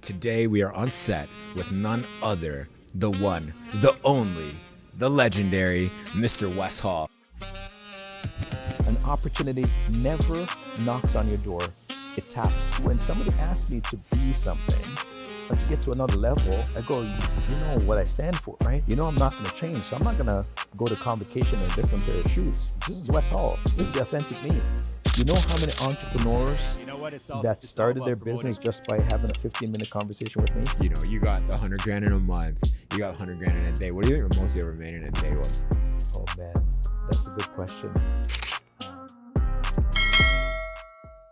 Today we are on set with none other, the one, the only, the legendary Mr. Wes Hall. An opportunity never knocks on your door, it taps. When somebody asks me to be something or to get to another level, I go, you know what I stand for, right? You know I'm not going to change, so I'm not going to go to convocation in a different pair of shoes. This is Wes Hall. This is the authentic me. You know how many entrepreneurs that started their business just by having a 15-minute conversation with me? You know, you got the 100 grand in a month, you got 100 grand in a day. What do you think the most you ever made in a day was? Oh man, that's a good question.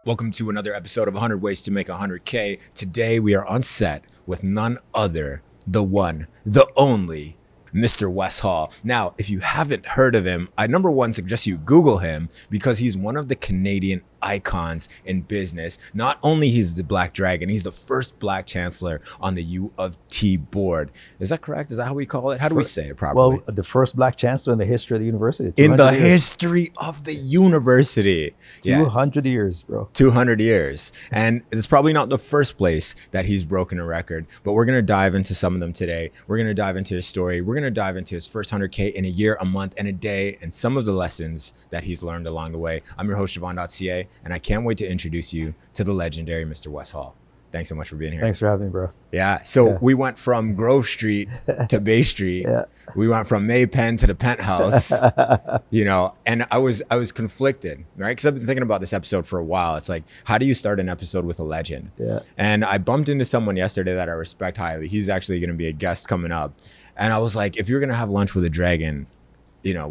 Welcome to another episode of 100 Ways to Make 100K. Today we are on set with none other, the one, the only, Mr. Wes Hall. Now, if you haven't heard of him, I number one suggest you Google him because he's one of the Canadian icons in business. Not only he's the Black Dragon, he's the first Black Chancellor on the U of T board. Is that correct? Is that how we call it? How do we say it properly? Well, the first Black Chancellor in the history of the university. In the years. history of the university. 200 years, bro. 200 years. And it's probably not the first place that he's broken a record, but we're going to dive into some of them today. We're going to dive into his story. We're going to dive into his first 100K in a year, a month, and a day, and some of the lessons that he's learned along the way. I'm your host, Javon.ca, and I can't wait to introduce you to the legendary Mr. Wes Hall. Thanks so much for being here. Thanks for having me, bro. Yeah. So we went from Grove Street to Bay Street. Yeah. We went from May Pen to the penthouse, you know, and I was conflicted, right? Because I've been thinking about this episode for a while. It's like, how do you start an episode with a legend? Yeah. And I bumped into someone yesterday that I respect highly. He's actually going to be a guest coming up. And I was like, if you're going to have lunch with a dragon, you know,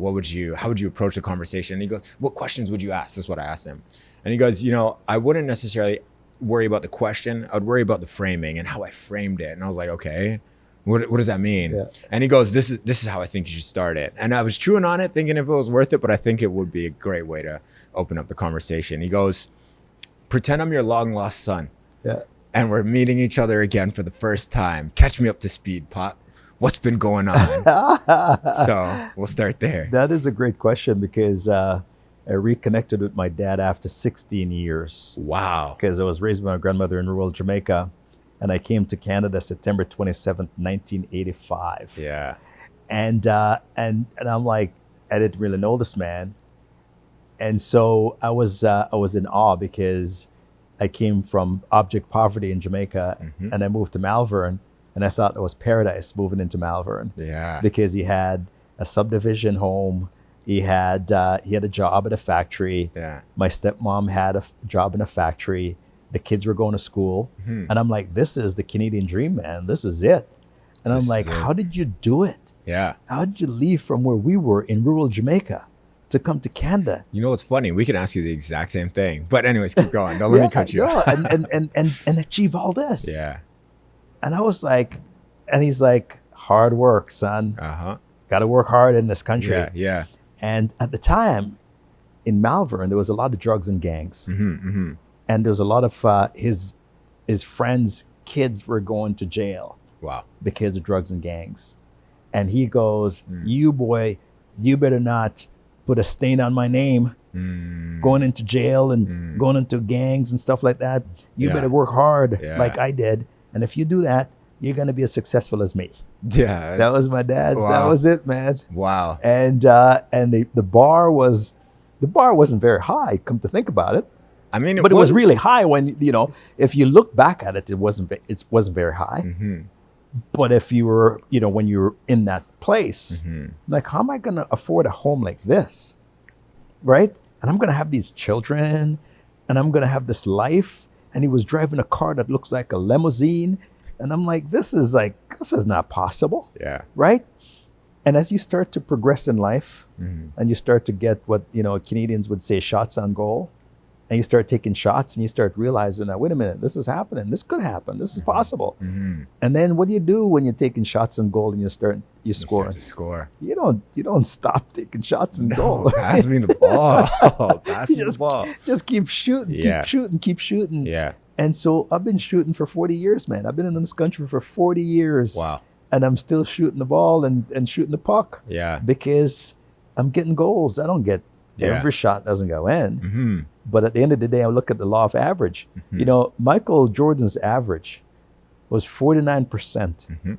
how would you approach the conversation? And he goes, what questions would you ask? That's what I asked him. And he goes, you know, I wouldn't necessarily worry about the question. I'd worry about the framing and how I framed it. And I was like, okay, what does that mean? Yeah. And he goes, this is how I think you should start it. And I was chewing on it, thinking if it was worth it, but I think it would be a great way to open up the conversation. He goes, pretend I'm your long lost son. Yeah. And we're meeting each other again for the first time. Catch me up to speed, Pop. What's been going on? So we'll start there. That is a great question because I reconnected with my dad after 16 years. Wow. Because I was raised by my grandmother in rural Jamaica, and I came to Canada September 27th, 1985. Yeah. And I'm like, I didn't really know this man. And so I was in awe because I came from abject poverty in Jamaica, and I moved to Malvern, and I thought it was paradise moving into Malvern. Yeah. Because he had a subdivision home. He had a job at a factory. Yeah. My stepmom had a job in a factory. The kids were going to school. And I'm like, this is the Canadian dream, man. This is it. And I'm like, how did you do it? Yeah. How did you leave from where we were in rural Jamaica to come to Canada? You know what's funny? We can ask you the exact same thing. But anyways, keep going. Don't let me cut you off. and achieve all this. Yeah. And I was like, and he's like, hard work, son. Got to work hard in this country. Yeah. Yeah. And at the time in Malvern, there was a lot of drugs and gangs. And there was a lot of his friends' kids were going to jail. Wow. Because of drugs and gangs. And he goes, you boy, you better not put a stain on my name going into jail and going into gangs and stuff like that. You better work hard like I did. And if you do that, you're going to be as successful as me. Yeah. That was my dad's. Wow. That was it, man. Wow. And the bar wasn't very high, come to think about it. I mean, it was really high when, you know, if you look back at it, it wasn't very high. But if you were, you know, when you were in that place, like, how am I going to afford a home like this? Right? And I'm going to have these children and I'm going to have this life. And he was driving a car that looks like a limousine. And I'm like, this is not possible. Yeah. Right? And as you start to progress in life and you start to get what, you know, Canadians would say shots on goal, and you start taking shots and you start realizing that, wait a minute, this is happening. This could happen. This is possible. And then what do you do when you're taking shots on goal and you scoring? Start to score. You don't stop taking shots on goal. Pass me the ball. Pass me the ball. Just keep shooting, keep shooting. Yeah. And so I've been shooting for 40 years, man. I've been in this country for 40 years. Wow. And I'm still shooting the ball and shooting the puck. Yeah. Because I'm getting goals. I don't get every shot doesn't go in. But at the end of the day, I look at the law of average. You know, Michael Jordan's average was 49%.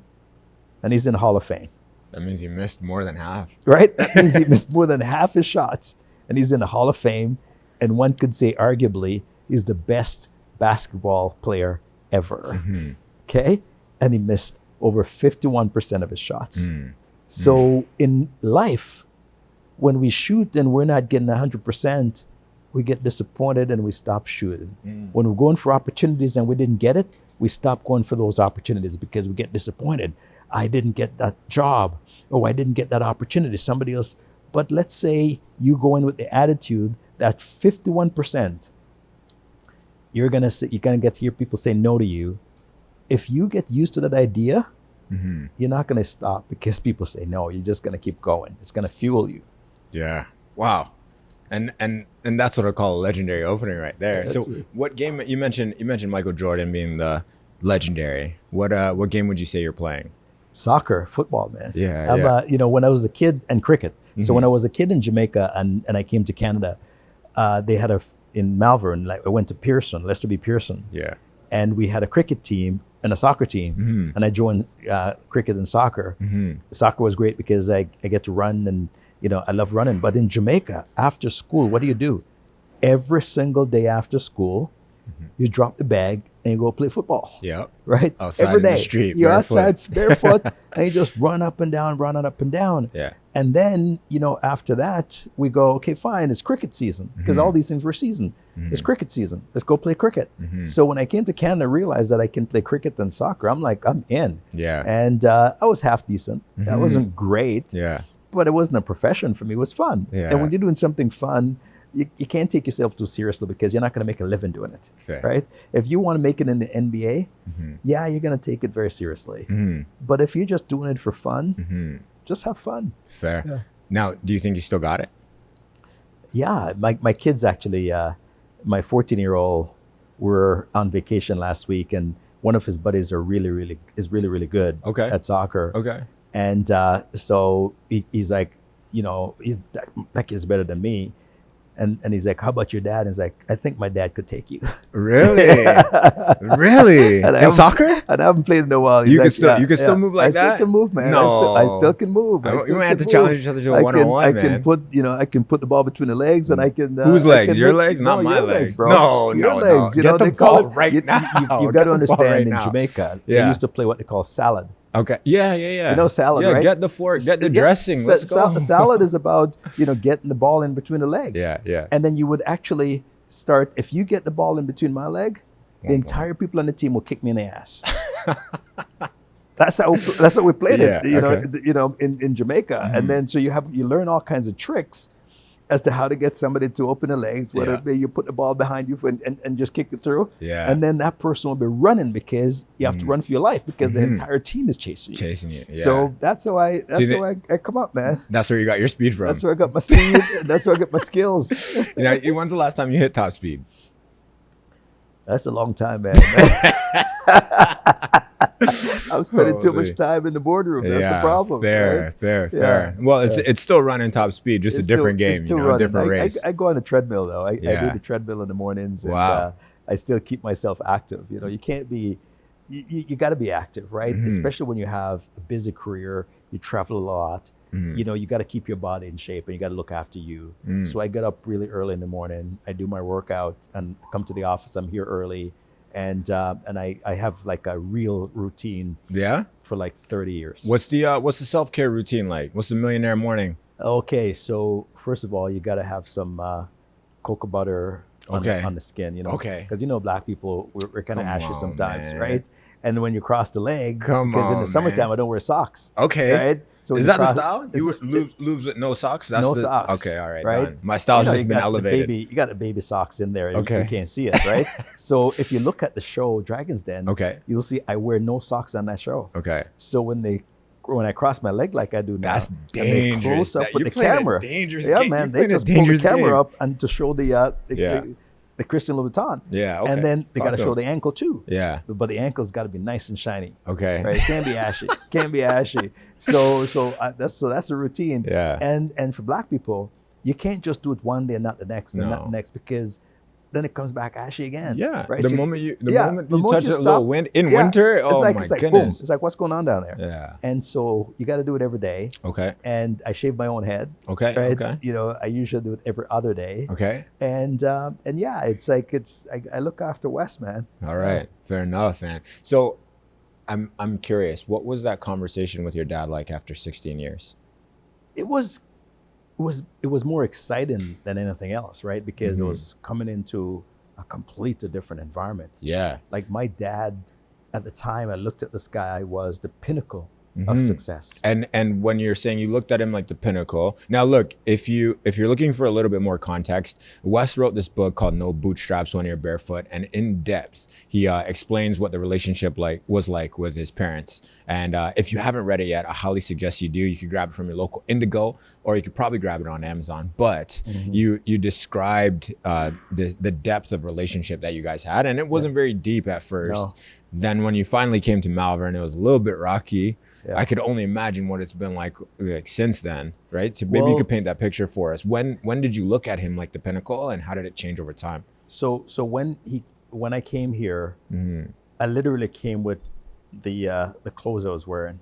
And he's in the Hall of Fame. That means he missed more than half. Right? That means he missed more than half his shots. And he's in the Hall of Fame. And one could say, arguably, he's the best basketball player ever. Okay? And he missed over 51% of his shots. So in life, when we shoot and we're not getting 100%, we get disappointed and we stop shooting. When we're going for opportunities and we didn't get it, we stop going for those opportunities because we get disappointed. I didn't get that job, or I didn't get that opportunity, somebody else. But let's say you go in with the attitude that 51%, you're gonna get to hear people say no to you. If you get used to that idea, you're not gonna stop because people say no. You're just gonna keep going. It's gonna fuel you. Yeah. Wow. And that's what I call a legendary opening right there. So what game you mentioned Michael Jordan being the legendary. What game would you say you're playing? Soccer, football, man. Yeah. When I was a kid, and cricket. So when I was a kid in Jamaica and I came to Canada, they had in Malvern, like I went to Pearson, Lester B. Pearson. Yeah. And we had a cricket team and a soccer team. And I joined cricket and soccer. Soccer was great because I get to run and, I love running. But in Jamaica, after school, what do? Every single day after school, you drop the bag and you go play football. Yeah. Right? Outside every day. In the street, you're barefoot. outside barefoot and you just run up and down. Yeah. And then, after that, we go, okay, fine, it's cricket season. Because all these things were season. It's cricket season. Let's go play cricket. So when I came to Canada, I realized that I can play cricket and soccer. I'm like, I'm in. Yeah. And I was half decent. I wasn't great. Yeah. But it wasn't a profession for me. It was fun. Yeah. And when you're doing something fun, you can't take yourself too seriously because you're not going to make a living doing it. Fair. Right? If you want to make it in the NBA, yeah, you're going to take it very seriously. But if you're just doing it for fun, just have fun. Fair. Yeah. Now, do you think you still got it? Yeah, my kids actually, my 14-year-old were on vacation last week, and one of his buddies is really, really good at soccer. Okay. And so he's like, that kid's better than me. And he's like, how about your dad? And he's like, I think my dad could take you. Really? Really? In soccer? And I haven't played in a while. You could still move like that? I still can move, man. No. I still can move. You might have to challenge each other to a one-on-one, man. I can put the ball between the legs, and I can. Whose legs? Your legs? Not my legs, bro. No, your legs. Get the they call ball it right now. You got to understand, in Jamaica, they used to play what they call salad. Okay. Yeah. You know salad, right? Get the fork, get the dressing. Let's go. Salad is about, getting the ball in between the leg. Yeah. And then you would actually start, if you get the ball in between my leg, the entire people on the team will kick me in the ass. That's how we played it, in Jamaica. And then so you learn all kinds of tricks as to how to get somebody to open the legs, whether it be you put the ball behind you and just kick it through. Yeah. And then that person will be running because you have to run for your life because the entire team is chasing you. Yeah. So that's how I come up, man. That's where you got your speed from. That's where I got my speed. That's where I got my skills. When's the last time you hit top speed? That's a long time, man. I'm spending too much time in the boardroom. That's the problem. Fair. Well, it's still running top speed, just a different game, it's still running. Different race. I go on the treadmill though. I do the treadmill in the mornings. And, I still keep myself active. You can't be. You got to be active, right? Especially when you have a busy career, you travel a lot. You got to keep your body in shape and you got to look after you. So I get up really early in the morning. I do my workout and come to the office. I'm here early. And I have like a real routine. Yeah. For like 30 years. What's the self-care routine like? What's the millionaire morning? Okay, so first of all, you got to have some cocoa butter on the skin. Okay. Because Black people we're kind of ashy sometimes, man. Right? And when you cross the leg, because in the summertime I don't wear socks. Okay. Right? So is that the style? You wear lubes with no socks? No socks. Okay, all right. Right? Done. My style's just been elevated. You got the baby socks in there. You can't see it, right? So if you look at the show Dragon's Den, you'll see I wear no socks on that show. Okay. So when I cross my leg like I do now, that's dangerous. They close up with the camera. Dangerous yeah, game. man. They just pull the camera up and to show the Christian Louboutin. Yeah, okay. And then they got to show the ankle too. Yeah. But the ankle's got to be nice and shiny. Okay. Right? It can't be ashy. So that's a routine. Yeah. And for Black people, you can't just do it one day and not the next and not the next because then it comes back ashy again. Yeah. Right. The So moment you moment touch you a stop, little wind in winter, it's oh like, my it's like boom. goodness. It's like, what's going on down there? Yeah. And so you got to do it every day. Okay. And I shave my own head. Okay. Right. Okay. You know, I usually do it every other day. Okay. And yeah, it's like I look after Wes, man. All right. Fair enough, man. So I'm curious, what was that conversation with your dad like after 16 years? It was more exciting than anything else, right? Because it was coming into a completely different environment. Yeah. Like my dad, at the time I looked at this guy, was the pinnacle of success. And when you're saying you looked at him like the pinnacle, now look, if you're looking for a little bit more context, Wes wrote this book called No Bootstraps When You're Barefoot, and in depth he explains what the relationship was like with his parents. And if you haven't read it yet, I highly suggest you do. You could grab it from your local Indigo, or you could probably grab it on Amazon. But you described the depth of relationship that you guys had, and it wasn't very deep at first. No. Then when you finally came to Malvern, it was a little bit rocky. Yeah. I could only imagine what it's been like since then, right? So maybe you could paint that picture for us. When did you look at him like the pinnacle, and how did it change over time? So when I came here, I literally came with the clothes I was wearing,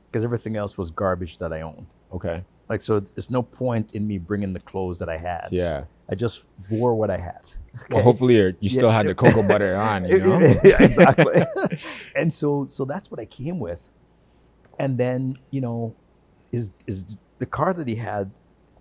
because everything else was garbage that I owned. Okay. Like, so there's no point in me bringing the clothes that I had. Yeah. I just wore what I had. Okay? Well, hopefully you still had the cocoa butter on, you know? Yeah, exactly. And so that's what I came with. And then, you know, is the car that he had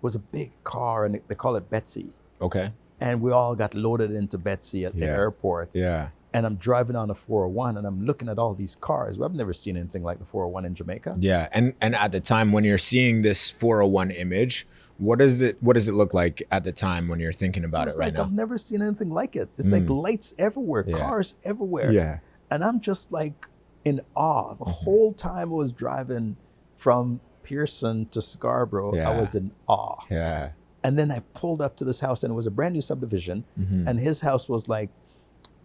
was a big car, and they call it Betsy. Okay. And we all got loaded into Betsy at the airport. Yeah. And I'm driving on the 401, and I'm looking at all these cars. Well, I've never seen anything like the 401 in Jamaica. Yeah. And at the time when you're seeing this 401 image, what does it look like at the time when you're thinking about it right now? I've never seen anything like it. It's like lights everywhere, cars everywhere. Yeah. And I'm just like in awe. The whole time I was driving from Pearson to Scarborough, I was in awe. Yeah. And then I pulled up to this house, and it was a brand new subdivision, and his house was like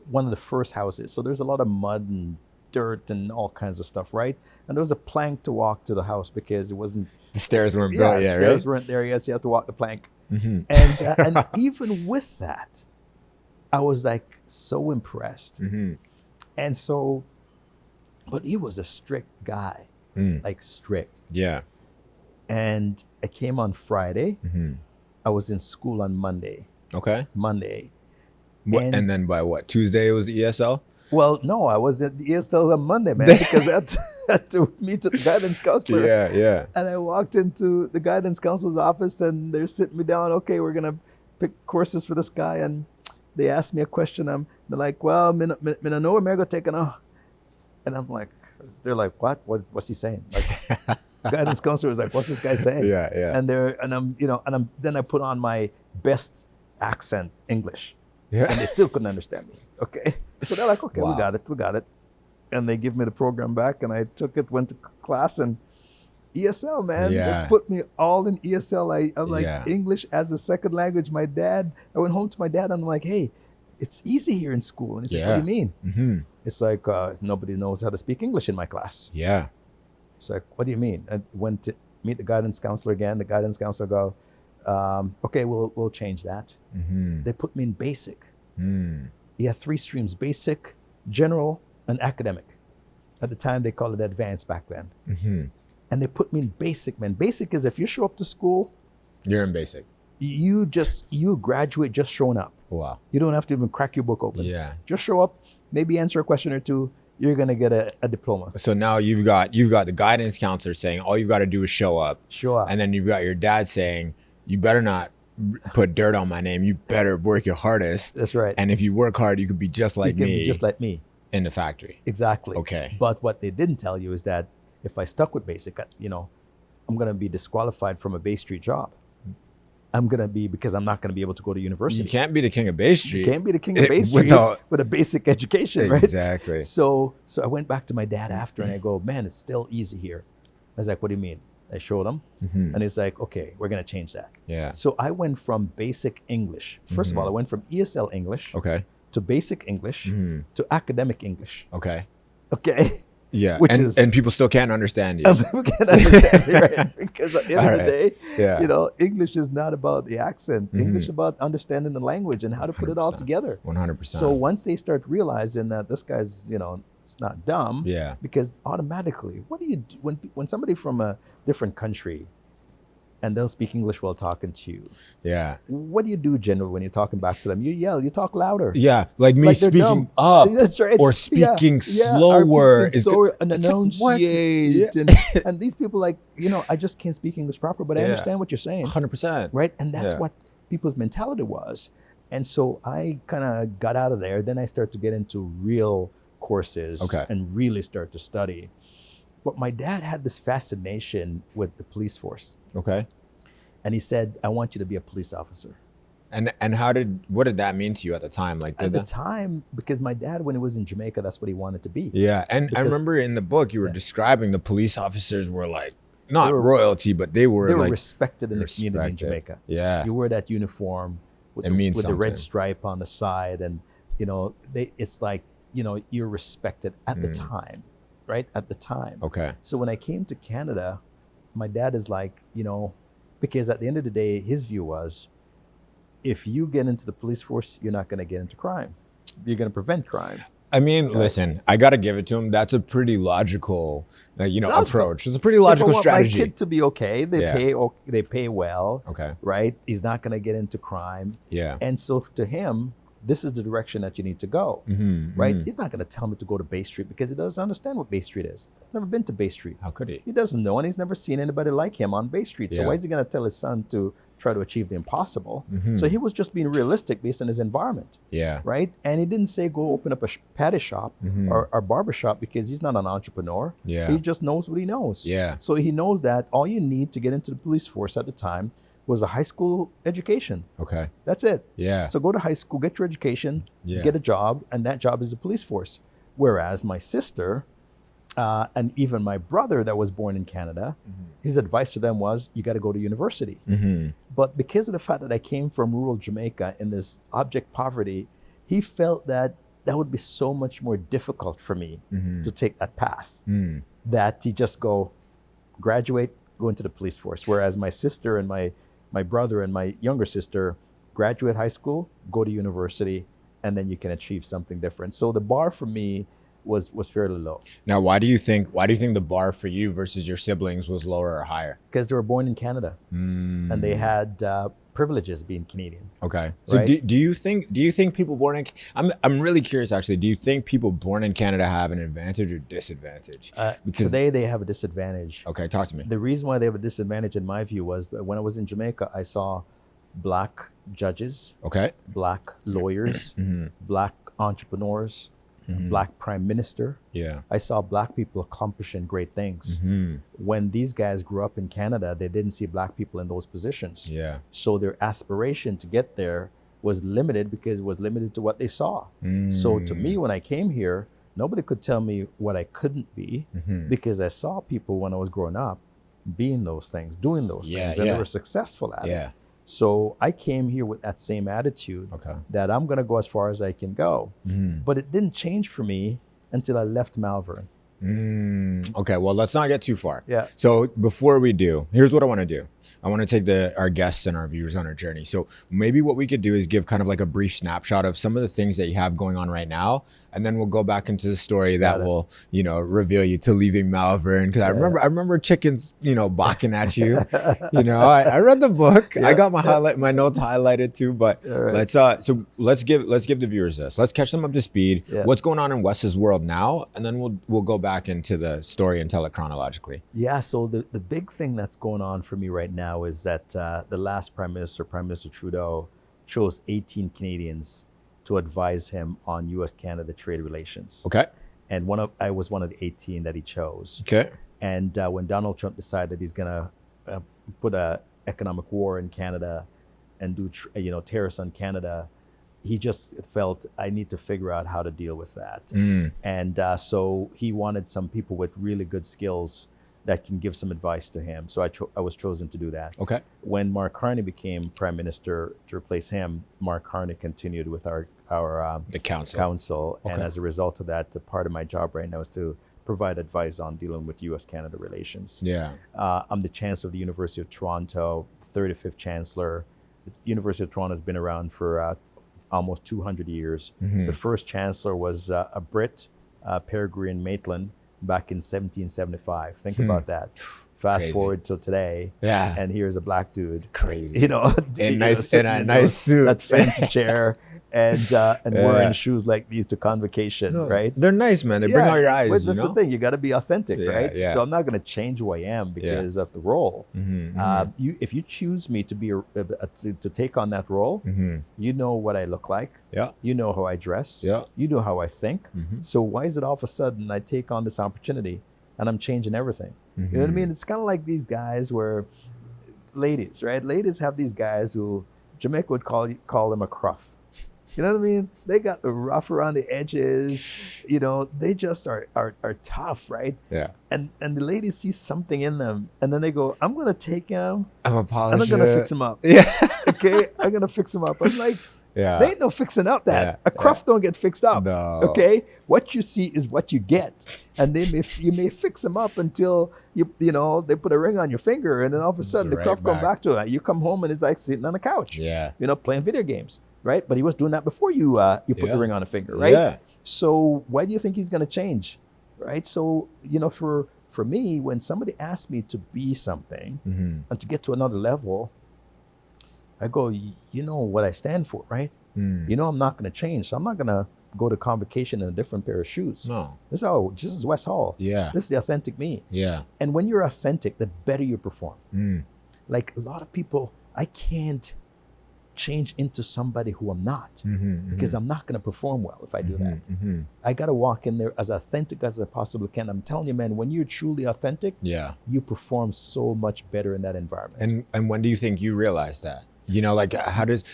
one of the first houses. So there's a lot of mud and dirt and all kinds of stuff, right? And there was a plank to walk to the house because it wasn't... The stairs weren't built yet, right? The stairs weren't there yet, so you have to walk the plank. And even with that, I was like so impressed. And so, but he was a strict guy, like strict. Yeah. And I came on Friday. I was in school on Monday. Okay. Monday. And then by what? Tuesday it was ESL? Well, no, I was at the ESL on Monday, man, because I had to meet with the guidance counselor. Yeah, yeah. And I walked into the guidance counselor's office, and they're sitting me down. Okay, we're going to pick courses for this guy. And they asked me a question. They're like, well, I know where I'm going to take it now. And I'm like, they're like, what? What's he saying? Like, guidance counselor was like, what's this guy saying? Yeah, yeah. Then I put on my best accent English. Yeah. And they still couldn't understand me. Okay. So they're like, okay, Wow. we got it. And they give me the program back, and I took it, went to class, and ESL, man. Yeah. They put me all in ESL. I'm like, Yeah. English as a second language. I went home to my dad, and I'm like, hey, it's easy here in school. And he's like, what do you mean? It's like, nobody knows how to speak English in my class. Yeah. It's like, what do you mean? I went to meet the guidance counselor again. The guidance counselor go, okay, we'll change that. They put me in basic. You have 3 streams: basic, general, and academic. At the time, they called it advanced back then. And they put me in basic, man. Basic is if you show up to school, You're in basic. you graduate just showing up. Wow. You don't have to even crack your book open. Yeah. Just show up, maybe answer a question or two. You're gonna get a diploma. So now you've got the guidance counselor saying all you've got to do is show up. Show up. And then you've got your dad saying, you better not put dirt on my name. You better work your hardest. That's right. And if you work hard, you could be just like me. Just like me. In the factory. Exactly. Okay. But what they didn't tell you is that if I stuck with basic, I'm going to be disqualified from a Bay Street job. Because I'm not going to be able to go to university. You can't be the king of Bay Street. You can't be the king of Bay Street with a basic education, right? Exactly. So I went back to my dad after, and I go, man, it's still easy here. I was like, what do you mean? I showed him, and he's like, okay, we're going to change that. Yeah. So I went from basic English. First of all, I went from ESL English Okay. to basic English to academic English. Okay. Okay. Yeah, which and people still can't understand you. people can't understand me, right? Because at the end of the day, Yeah. English is not about the accent. Mhm. English is about understanding the language and how to put it all 100%. together. 100%. So once they start realizing that this guy's, it's not dumb, Yeah. because automatically, what do you do when somebody from a different country and they'll speak English while talking to you? Yeah. What do you do generally when you're talking back to them? You yell, you talk louder. Yeah, like me Like they're speaking dumb. up That's right. or speaking slower. Or It's slower good- and it's like, what? enunciate. Yeah. And these people I just can't speak English proper, but I Yeah. understand what you're saying. 100%. Right? And that's Yeah. what people's mentality was. And so I kind of got out of there. Then I started to get into real courses and really start to study. But my dad had this fascination with the police force. Okay. And he said, I want you to be a police officer. And what did that mean to you at the time? Like At the time, because my dad, when he was in Jamaica, that's what he wanted to be. Yeah, and I remember in the book you were describing the police officers were like not royalty, but they were like respected in the community in Jamaica. Yeah, you wear that uniform with the red stripe on the side, and it's like you're respected at the time, right? At the time. Okay. So when I came to Canada, my dad is like, because at the end of the day, his view was, if you get into the police force, you're not going to get into crime. You're going to prevent crime. I mean, listen, I got to give it to him. That's a pretty logical, approach. It's a pretty logical strategy. My kid to be okay. They pay well. Okay. Right? He's not going to get into crime. Yeah. And so to him, this is the direction that you need to go. Mm-hmm, right? Mm-hmm. He's not going to tell me to go to Bay Street because he doesn't understand what Bay Street is. He's never been to Bay Street. How could he? He doesn't know, and he's never seen anybody like him on Bay Street. So why is he going to tell his son to try to achieve the impossible? Mm-hmm. So he was just being realistic based on his environment. Yeah. Right? And he didn't say go open up a patty shop or barber shop because he's not an entrepreneur. Yeah. He just knows what he knows. Yeah. So he knows that all you need to get into the police force at the time was a high school education. Okay. That's it. Yeah. So go to high school, get your education, get a job, and that job is the police force. Whereas my sister and even my brother that was born in Canada, his advice to them was, you got to go to university. Mm-hmm. But because of the fact that I came from rural Jamaica in this abject poverty, he felt that would be so much more difficult for me to take that path, that he just go graduate, go into the police force. Whereas my sister and my brother and my younger sister graduate high school, go to university, and then you can achieve something different. So the bar for me was fairly low. Now, why do you think the bar for you versus your siblings was lower or higher? Because they were born in Canada and they had privileges being Canadian. Okay. So do you think people born in, I'm really curious actually, do you think people born in Canada have an advantage or disadvantage? Because today they have a disadvantage. Okay, talk to me. The reason why they have a disadvantage in my view was that when I was in Jamaica, I saw Black judges, Black lawyers, Black entrepreneurs, Black prime minister. Yeah. I saw Black people accomplishing great things. When these guys grew up in Canada, they didn't see Black people in those positions. Yeah. So their aspiration to get there was limited because it was limited to what they saw. So to me, when I came here, nobody could tell me what I couldn't be because I saw people when I was growing up being those things, doing those things, and they were successful at it. So I came here with that same attitude that I'm going to go as far as I can go. But it didn't change for me until I left Malvern. Okay, well, let's not get too far. Yeah. So before we do, here's what I want to do. I want to take our guests and our viewers on our journey. So maybe what we could do is give kind of like a brief snapshot of some of the things that you have going on right now. And then we'll go back into the story that will, reveal you to leaving Malvern. Because I remember chickens, barking at you. I read the book. I got my notes highlighted too. But let's give the viewers this. Let's catch them up to speed. What's going on in Wes's world now, and then we'll go back into the story and tell it chronologically. Yeah. So the big thing that's going on for me right now is that the last Prime Minister Trudeau, chose 18 Canadians to advise him on U.S.-Canada trade relations. Okay. And I was one of the 18 that he chose. Okay. And when Donald Trump decided he's going to put an economic war in Canada and do tariffs on Canada, he just felt, I need to figure out how to deal with that. And so he wanted some people with really good skills that can give some advice to him. So I was chosen to do that. Okay. When Mark Carney became Prime Minister to replace him, Mark Carney continued with our the council. And as a result of that, part of my job right now is to provide advice on dealing with U.S.-Canada relations. Yeah. I'm the chancellor of the University of Toronto, 35th chancellor. The University of Toronto has been around for almost 200 years. The first chancellor was a Brit, Peregrine Maitland, back in 1775. Think about that. Fast Crazy. forward till today, Yeah. and here's a black dude, Crazy. you know, In a sitting in nice suit. that fancy chair, and wearing Yeah. shoes like these to convocation, right? They're nice, man. They bring out your eyes, But you that's know? the thing. You got to be authentic, Yeah, right? yeah. So I'm not going to change who I am because of the role. If you choose me to be to take on that role, you know what I look like. Yeah. You know how I dress. Yeah. You know how I think. So why is it all of a sudden I take on this opportunity and I'm changing everything? You know what I mean? It's kind of like these guys where ladies, right? Ladies have these guys who Jamaica would call them a cruff. You know what I mean? They got the rough around the edges. You know, they just are tough, right? Yeah. And the ladies see something in them, and then they go, "I'm gonna take him, I'm a and polisher. I'm gonna fix him up." Yeah. Okay, I'm gonna fix him up. I'm like, Yeah. they ain't no fixing up that. Yeah, A cruff don't get fixed up. No. Okay, what you see is what you get, and you may fix them up until you know they put a ring on your finger, and then all of a sudden the right cruff come back. back to it. You come home and it's like sitting on the couch. Yeah. You know, playing video games, right? But he was doing that before you put Yeah. the ring on the finger, right? Yeah. So why do you think he's going to change, right? So you know, for me, when somebody asks me to be something and to get to another level, I go, you know what I stand for, right? You know I'm not going to change, so I'm not going to go to convocation in a different pair of shoes. No. This is Wes Hall. Yeah. This is the authentic me. Yeah. And when you're authentic, the better you perform. Like a lot of people, I can't change into somebody who I'm not because I'm not going to perform well if I do that. I got to walk in there as authentic as I possibly can. I'm telling you, man, when you're truly authentic, Yeah. you perform so much better in that environment. And when do you think you realized that? You know, like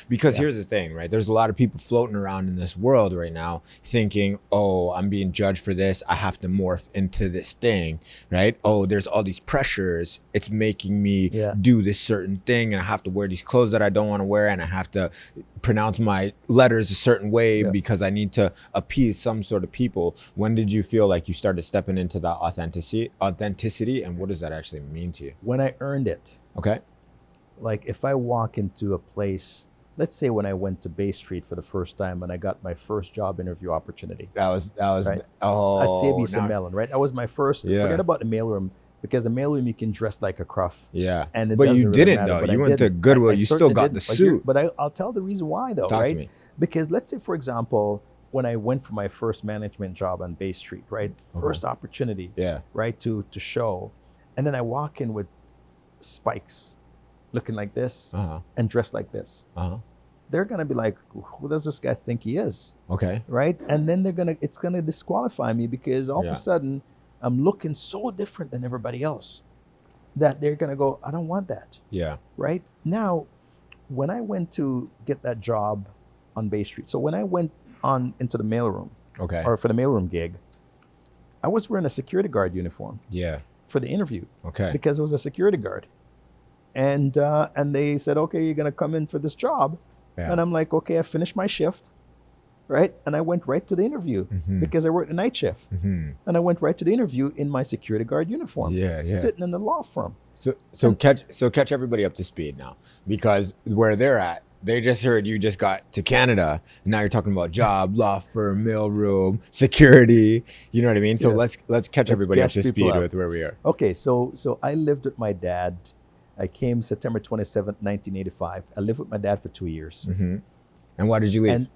because here's the thing, right? There's a lot of people floating around in this world right now thinking, oh, I'm being judged for this. I have to morph into this thing, right? Oh, there's all these pressures. It's making me do this certain thing, and I have to wear these clothes that I don't want to wear, and I have to pronounce my letters a certain way because I need to appease some sort of people. When did you feel like you started stepping into that authenticity, and what does that actually mean to you? When I earned it. Okay. Like if I walk into a place, let's say when I went to Bay Street for the first time and I got my first job interview opportunity. That was right? oh, At CBC Mellon, right? That was my first. Yeah. Forget about the mailroom, because the mailroom you can dress like a cruff. Yeah. And it but doesn't you really didn't matter, though. but You I went to didn't. Goodwill. I You still certainly got the didn't. suit. But I'll tell the reason why though, Talk right? to me. Because let's say, for example, when I went for my first management job on Bay Street, right? First opportunity, right, to show. And then I walk in with spikes, looking like this and dressed like this. They're gonna be like, who does this guy think he is? Okay. Right? And then it's gonna disqualify me because all of a sudden I'm looking so different than everybody else that they're gonna go, I don't want that. Yeah. Right? Now, when I went to get that job on Bay Street, so when I went on into the mailroom, or for the mailroom gig, I was wearing a security guard uniform. Yeah. For the interview. Okay. Because it was a security guard. And they said, okay, you're gonna come in for this job. Yeah. And I'm like, okay, I finished my shift, right? And I went right to the interview because I worked a night shift. And I went right to the interview in my security guard uniform, sitting in the law firm. So catch everybody up to speed now, because where they're at, they just heard you just got to Canada. And now you're talking about job, law firm, mailroom, security. You know what I mean? So let's catch everybody up to speed with where we are. Okay, so I lived with my dad. I came September 27th, 1985. I lived with my dad for 2 years. And why did you leave? And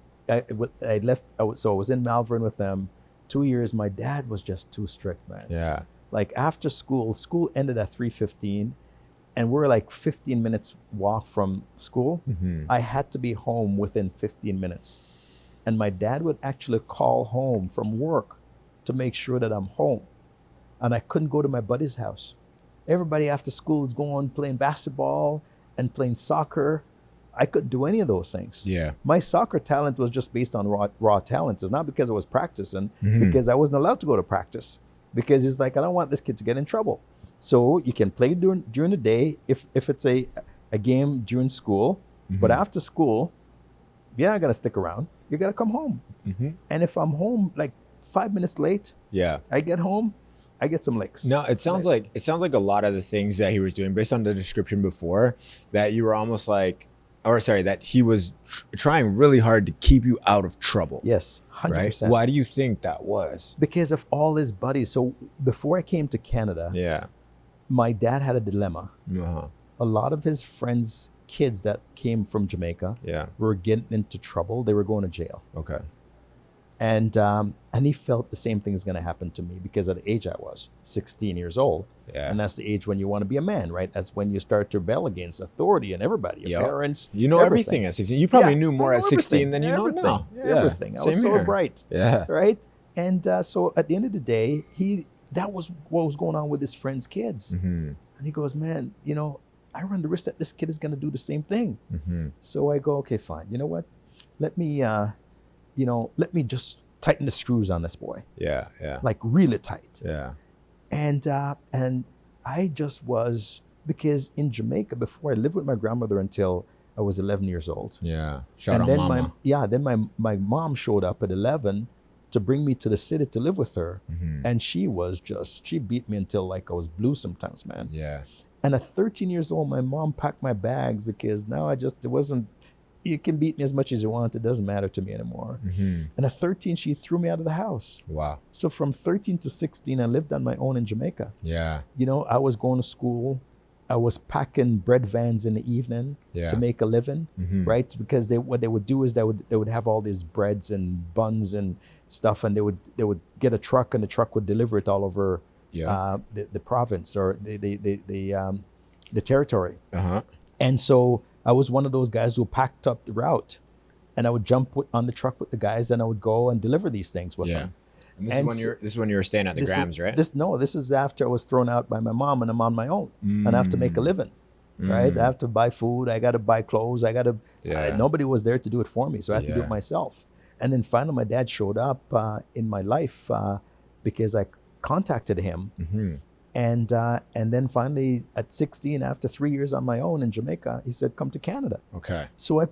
I left. So I was in Malvern with them 2 years. My dad was just too strict, man. Yeah. Like after school ended at 3:15, and we're like 15 minutes walk from school. I had to be home within 15 minutes. And my dad would actually call home from work to make sure that I'm home. And I couldn't go to my buddy's house. Everybody after school is going playing basketball and playing soccer. I couldn't do any of those things. Yeah. My soccer talent was just based on raw talent. It's not because I was practicing, because I wasn't allowed to go to practice. Because it's like, I don't want this kid to get in trouble. So you can play during the day if it's a game during school. But after school, you're not gonna stick around. You gotta come home. And if I'm home like 5 minutes late, I get home, I get some licks. No, it sounds like a lot of the things that he was doing, based on the description before, that you were almost like, or sorry, that he was trying really hard to keep you out of trouble. Yes, 100%. Right? Why do you think that was? Because of all his buddies. So before I came to Canada, Yeah. my dad had a dilemma. Uh-huh. A lot of his friends' kids that came from Jamaica Yeah. were getting into trouble. They were going to jail. Okay. And he felt the same thing is going to happen to me because at the age I was, 16 years old. Yeah. And that's the age when you want to be a man, right? That's when you start to rebel against authority and everybody, your Yep. parents. You know everything at 16. You probably knew more I at know 16 everything. than you know now. Everything. I was Same so here. bright, Yeah. right? And so at the end of the day, that was what was going on with his friends' kids. Mm-hmm. And he goes, man, I run the risk that this kid is going to do the same thing. Mm-hmm. So I go, okay, fine. You know what? Let me just tighten the screws on this boy, Yeah. Yeah. like really tight. Yeah. And I just was, because in Jamaica, before I lived with my grandmother until I was 11 years old. Yeah. Shout And out then mama. then my mom showed up at 11 to bring me to the city to live with her. Mm-hmm. And she beat me until like I was blue sometimes, man. Yeah. And at 13 years old, my mom packed my bags because now you can beat me as much as you want. It doesn't matter to me anymore. Mm-hmm. And at 13, she threw me out of the house. Wow. So from 13 to 16, I lived on my own in Jamaica. Yeah. I was going to school. I was packing bread vans in the evening Yeah. to make a living, Mm-hmm. right? Because what they would do is they would have all these breads and buns and stuff, and they would get a truck, and the truck would deliver it all over the province or the territory. Uh-huh. And so I was one of those guys who packed up the route, and I would jump on the truck with the guys, and I would go and deliver these things with them. And this is when you were staying at the Grams, right? This is after I was thrown out by my mom, and I'm on my own, and I have to make a living, right? I have to buy food, I got to buy clothes, nobody was there to do it for me, so I had to do it myself. And then finally, my dad showed up in my life because I contacted him. Mm-hmm. And then finally at 16, after 3 years on my own in Jamaica, he said, come to Canada. Okay. So I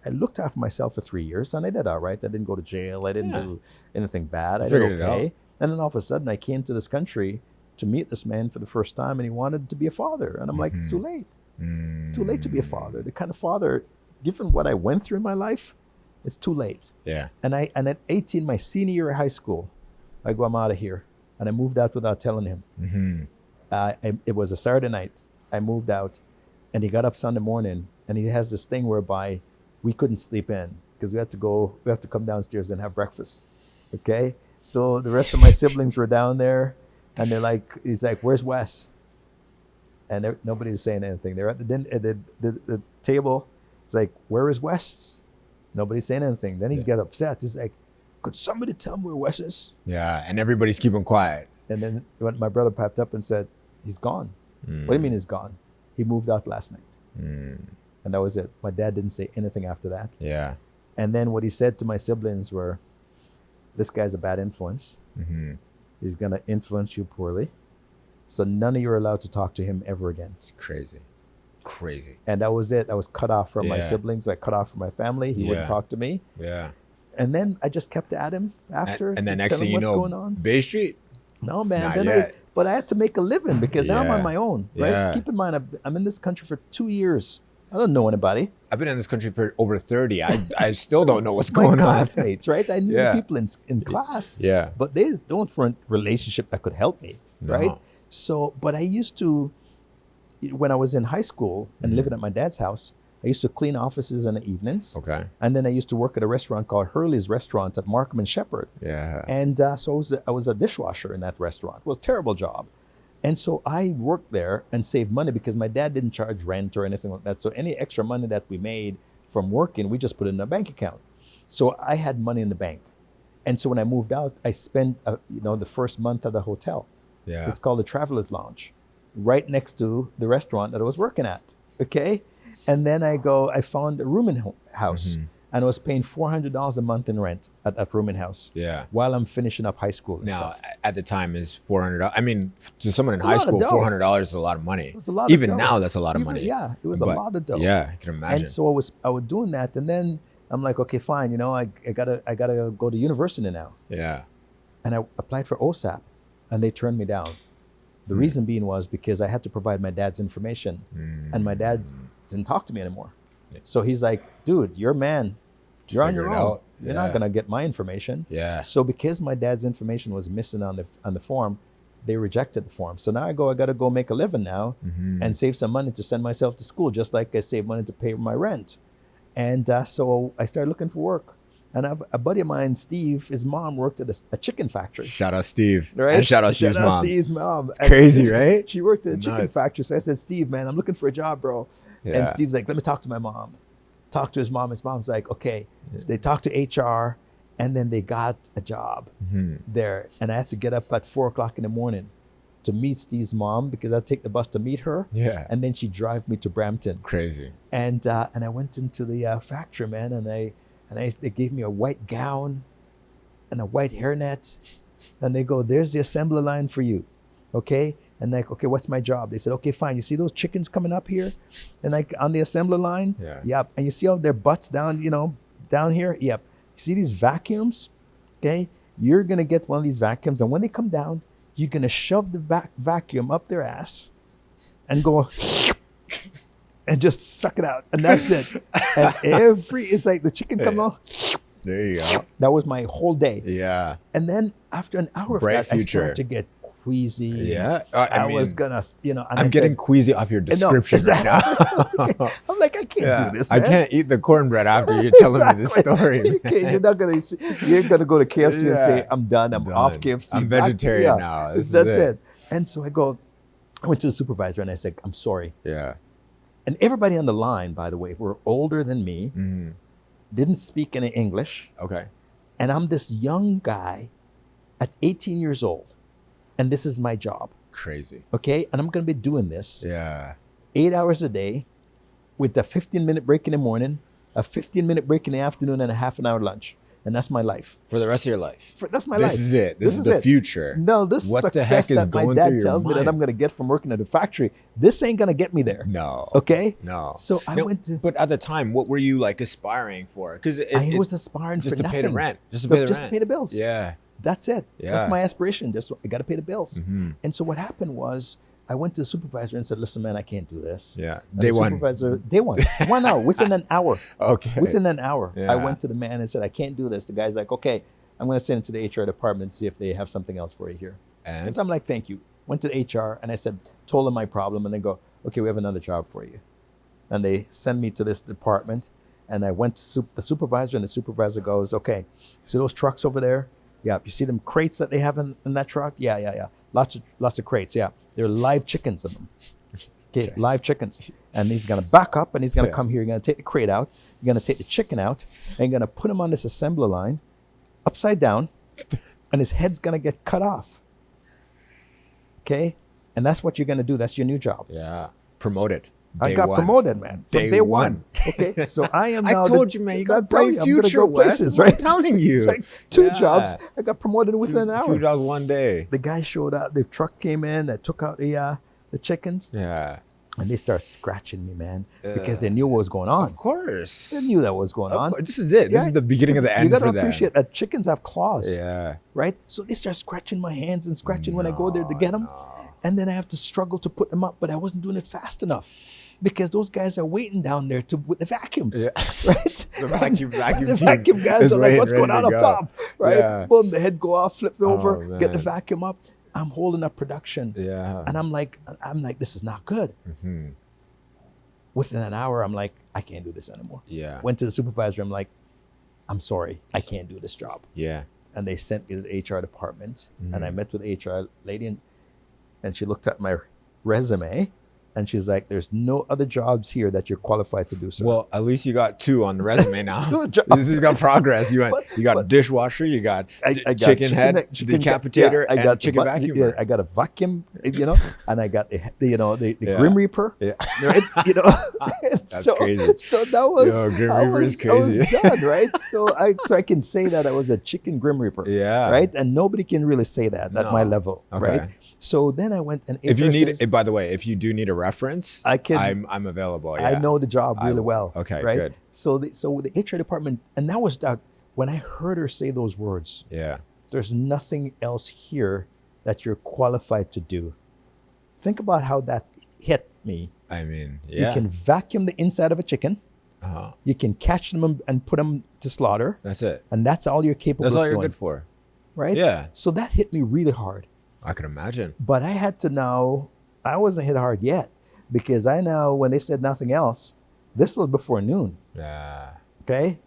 looked after myself for 3 years, and I did all right. I didn't go to jail. I didn't do anything bad. I did Figured it okay. out. And then all of a sudden I came to this country to meet this man for the first time, and he wanted to be a father. And I'm like, it's too late. It's too late to be a father. The kind of father, given what I went through in my life, it's too late. Yeah. And at 18, my senior year of high school, I go, I'm out of here. And I moved out without telling him. Mm-hmm. It was a Saturday night. I moved out, and he got up Sunday morning, and he has this thing whereby we couldn't sleep in because we have to come downstairs and have breakfast. Okay? So the rest of my siblings were down there, and he's like, where's Wes? And nobody's saying anything. They're at the table. It's like, where is Wes? Nobody's saying anything. Then he got upset. He's like, could somebody tell me where Wes is? Yeah, and everybody's keeping quiet. And then when my brother popped up and said, he's gone. What do you mean he's gone? He moved out last night. And that was it. My dad didn't say anything after that. Yeah. And then what he said to my siblings were, this guy's a bad influence. Mm-hmm. He's going to influence you poorly. So none of you are allowed to talk to him ever again. It's crazy. Crazy. And that was it. I was cut off from my siblings. I cut off from my family. He wouldn't talk to me. Yeah. And then I just kept at him after. And then next thing you know, going on. Bay Street. No, man. Not Then yet. but I had to make a living because now I'm on my own, right? Yeah. Keep in mind, I'm in this country for 2 years. I don't know anybody. I've been in this country for over 30. I still don't know what's My going on. classmates, right? I knew the people in class. Yeah. But they don't want relationship that could help me, right? So, but I used to, when I was in high school and living at my dad's house, I used to clean offices in the evenings. Okay. And then I used to work at a restaurant called Hurley's Restaurant at Markham and Shepherd. Yeah. And so I was a dishwasher in that restaurant. It was a terrible job. And so I worked there and saved money because my dad didn't charge rent or anything like that. So any extra money that we made from working, we just put it in a bank account. So I had money in the bank. And so when I moved out, I spent the first month at a hotel. Yeah. It's called the Travelers Lounge, right next to the restaurant that I was working at. Okay. And then I found a rooming house, and I was paying $400 a month in rent at that rooming house. Yeah. While I'm finishing up high school and Now, stuff. at the time, is $400. I mean, to someone in It's a high lot of school, dough. $400 is a lot of money. It was a lot Even of dough. now, that's a lot of money. Yeah, it was a lot of dough. Yeah, I can imagine. And so I was doing that, and then I'm like, okay, fine. I gotta go to university now. Yeah. And I applied for OSAP, and they turned me down. The reason being was because I had to provide my dad's information, and my dad didn't talk to me anymore. Yeah. So he's like, dude, you're a man. You're on Figure your it own. out. You're Yeah. not going to get my information. Yeah. So because my dad's information was missing on the form, they rejected the form. So now I got to go make a living now and save some money to send myself to school, just like I saved money to pay my rent. And so I started looking for work. And a buddy of mine, Steve, his mom worked at a chicken factory. Shout out Steve. Right? And shout out Steve's mom. Steve's mom. It's crazy, right? She worked at a chicken Nuts. factory. So I said, Steve, man, I'm looking for a job, bro. Yeah. And Steve's like, let me talk to my mom. Talk to his mom. His mom's like, okay. So they talked to HR, and then they got a job there. And I had to get up at 4 o'clock in the morning to meet Steve's mom, because I'd take the bus to meet her. Yeah. And then she'd drive me to Brampton. Crazy. And I went into the factory, man, and they gave me a white gown and a white hairnet, and they go, there's the assembly line for you, okay? And like, okay, what's my job? They said, okay, fine. You see those chickens coming up here, and like on the assembly line? Yeah. Yep. And you see all their butts down, down here? Yep. You see these vacuums? Okay. You're gonna get one of these vacuums, and when they come down, you're gonna shove the vacuum up their ass, and go. And just suck it out, and that's it. And it's like the chicken come on. There you go. That was my whole day. Yeah. And then after an hour of Bright that, I future. started to get queasy. Yeah. I mean, was gonna, and I'm getting queasy off your description right now. I'm like, I can't do this, I man. can't eat the cornbread after you're telling me this story. You can't, you're not gonna. You're gonna go to KFC and Yeah. say, I'm done. I'm off KFC. I'm vegetarian now. This is That's it. And so I went to the supervisor and I said, I'm sorry. Yeah. And everybody on the line, by the way, were older than me, didn't speak any English. Okay. And I'm this young guy at 18 years old. And this is my job. Crazy. Okay. And I'm going to be doing this Yeah. 8 hours a day with a 15-minute break in the morning, a 15-minute break in the afternoon, and a half an hour lunch. And that's my life. For the rest of your life. That's my life. This is it. This is the future. No, this What the success heck is that my going dad through your tells me that mind? I'm going to get from working at a factory, this ain't going to get me there. No. Okay? No. So I went to... But at the time, what were you like aspiring for? Because I was aspiring just for to pay nothing. the rent. Just to pay the Just rent. to pay the bills. Yeah. That's it. Yeah. That's my aspiration. Just I got to pay the bills. Mm-hmm. And so what happened was I went to the supervisor and said, listen, man, I can't do this. Yeah. And Day the one. Supervisor, day one. 1 hour, within an hour. Okay. Within an hour. Yeah. I went to the man and said, I can't do this. The guy's like, okay, I'm going to send it to the HR department and see if they have something else for you here. And So I'm like, thank you. Went to the HR and I said, told them my problem, and they go, okay, we have another job for you. And they send me to this department, and I went to the supervisor, and the supervisor goes, okay, see those trucks over there? Yeah. You see them crates that they have in that truck? Yeah. Lots of crates. Yeah. There are live chickens in them. Okay, live chickens. And he's going to back up, and he's going to come here. You're going to take the crate out. You're going to take the chicken out, and you're going to put him on this assembly line upside down, and his head's going to get cut off. Okay? And that's what you're going to do. That's your new job. yeah. Promoted. I got promoted, man. From day one. Okay? So I am I now... told you, man. You got bright I'm gonna future, go Wes. places, Right? right? I'm telling you. It's like two Yeah. jobs. I got promoted within an hour. 2 jobs one day. The guy showed up. The truck came in that took out the chickens, Yeah. and they started scratching me, man, because they knew what was going on. Of course. They knew that was going on. This is it. This Yeah. is the beginning of the end You got to for them. appreciate that chickens have claws, Yeah. right? So they start scratching my hands and scratching when I go there to get them. And then I have to struggle to put them up, but I wasn't doing it fast enough because those guys are waiting down there with the vacuums, Yeah. right? The vacuum the team vacuum guys is are like, waiting, what's going ready on to up go. top, right? Yeah. Boom, the head go off, flip it over, get the man. vacuum up. I'm holding up production. Yeah. And I'm like, this is not good. Mm-hmm. Within an hour, I'm like, I can't do this anymore. Yeah. Went to the supervisor. I'm like, I'm sorry, I can't do this job. Yeah. And they sent me to the HR department, Mm-hmm. and I met with the HR lady, and she looked at my resume, and she's like, "There's no other jobs here that you're qualified to do so." Well, at least you got 2 on the resume now. 2 jobs. This has got progress. You got but- dishwasher, you got I got chicken head, decapitator, I and got chicken vacuum. vacuumer. I got a vacuum, and I got the Yeah. Grim Reaper, Yeah. right? That's crazy. So that was Yo, Grim I Reaper is was, I was crazy. done, right? So I can say that I was a chicken Grim Reaper, Yeah. right? And nobody can really say that at my No. level, Okay. right? So then I went and If you HR need, says, by the way, if you do need a reference, I can- I'm available. I Yeah. know the job I really will. well. Okay, right? good. So the HR department, and that was when I heard her say those words, Yeah. there's nothing else here that you're qualified to do. Think about how that hit me. I mean, You yeah. can vacuum the inside of a chicken. Uh-huh. You can catch them and put them to slaughter. That's it. And that's all you're capable That's of all you're doing. good for. Right? Yeah. So that hit me really hard. I can imagine. But I had to now, I wasn't hit hard yet, because I know when they said nothing else, this was before noon. Yeah. Okay?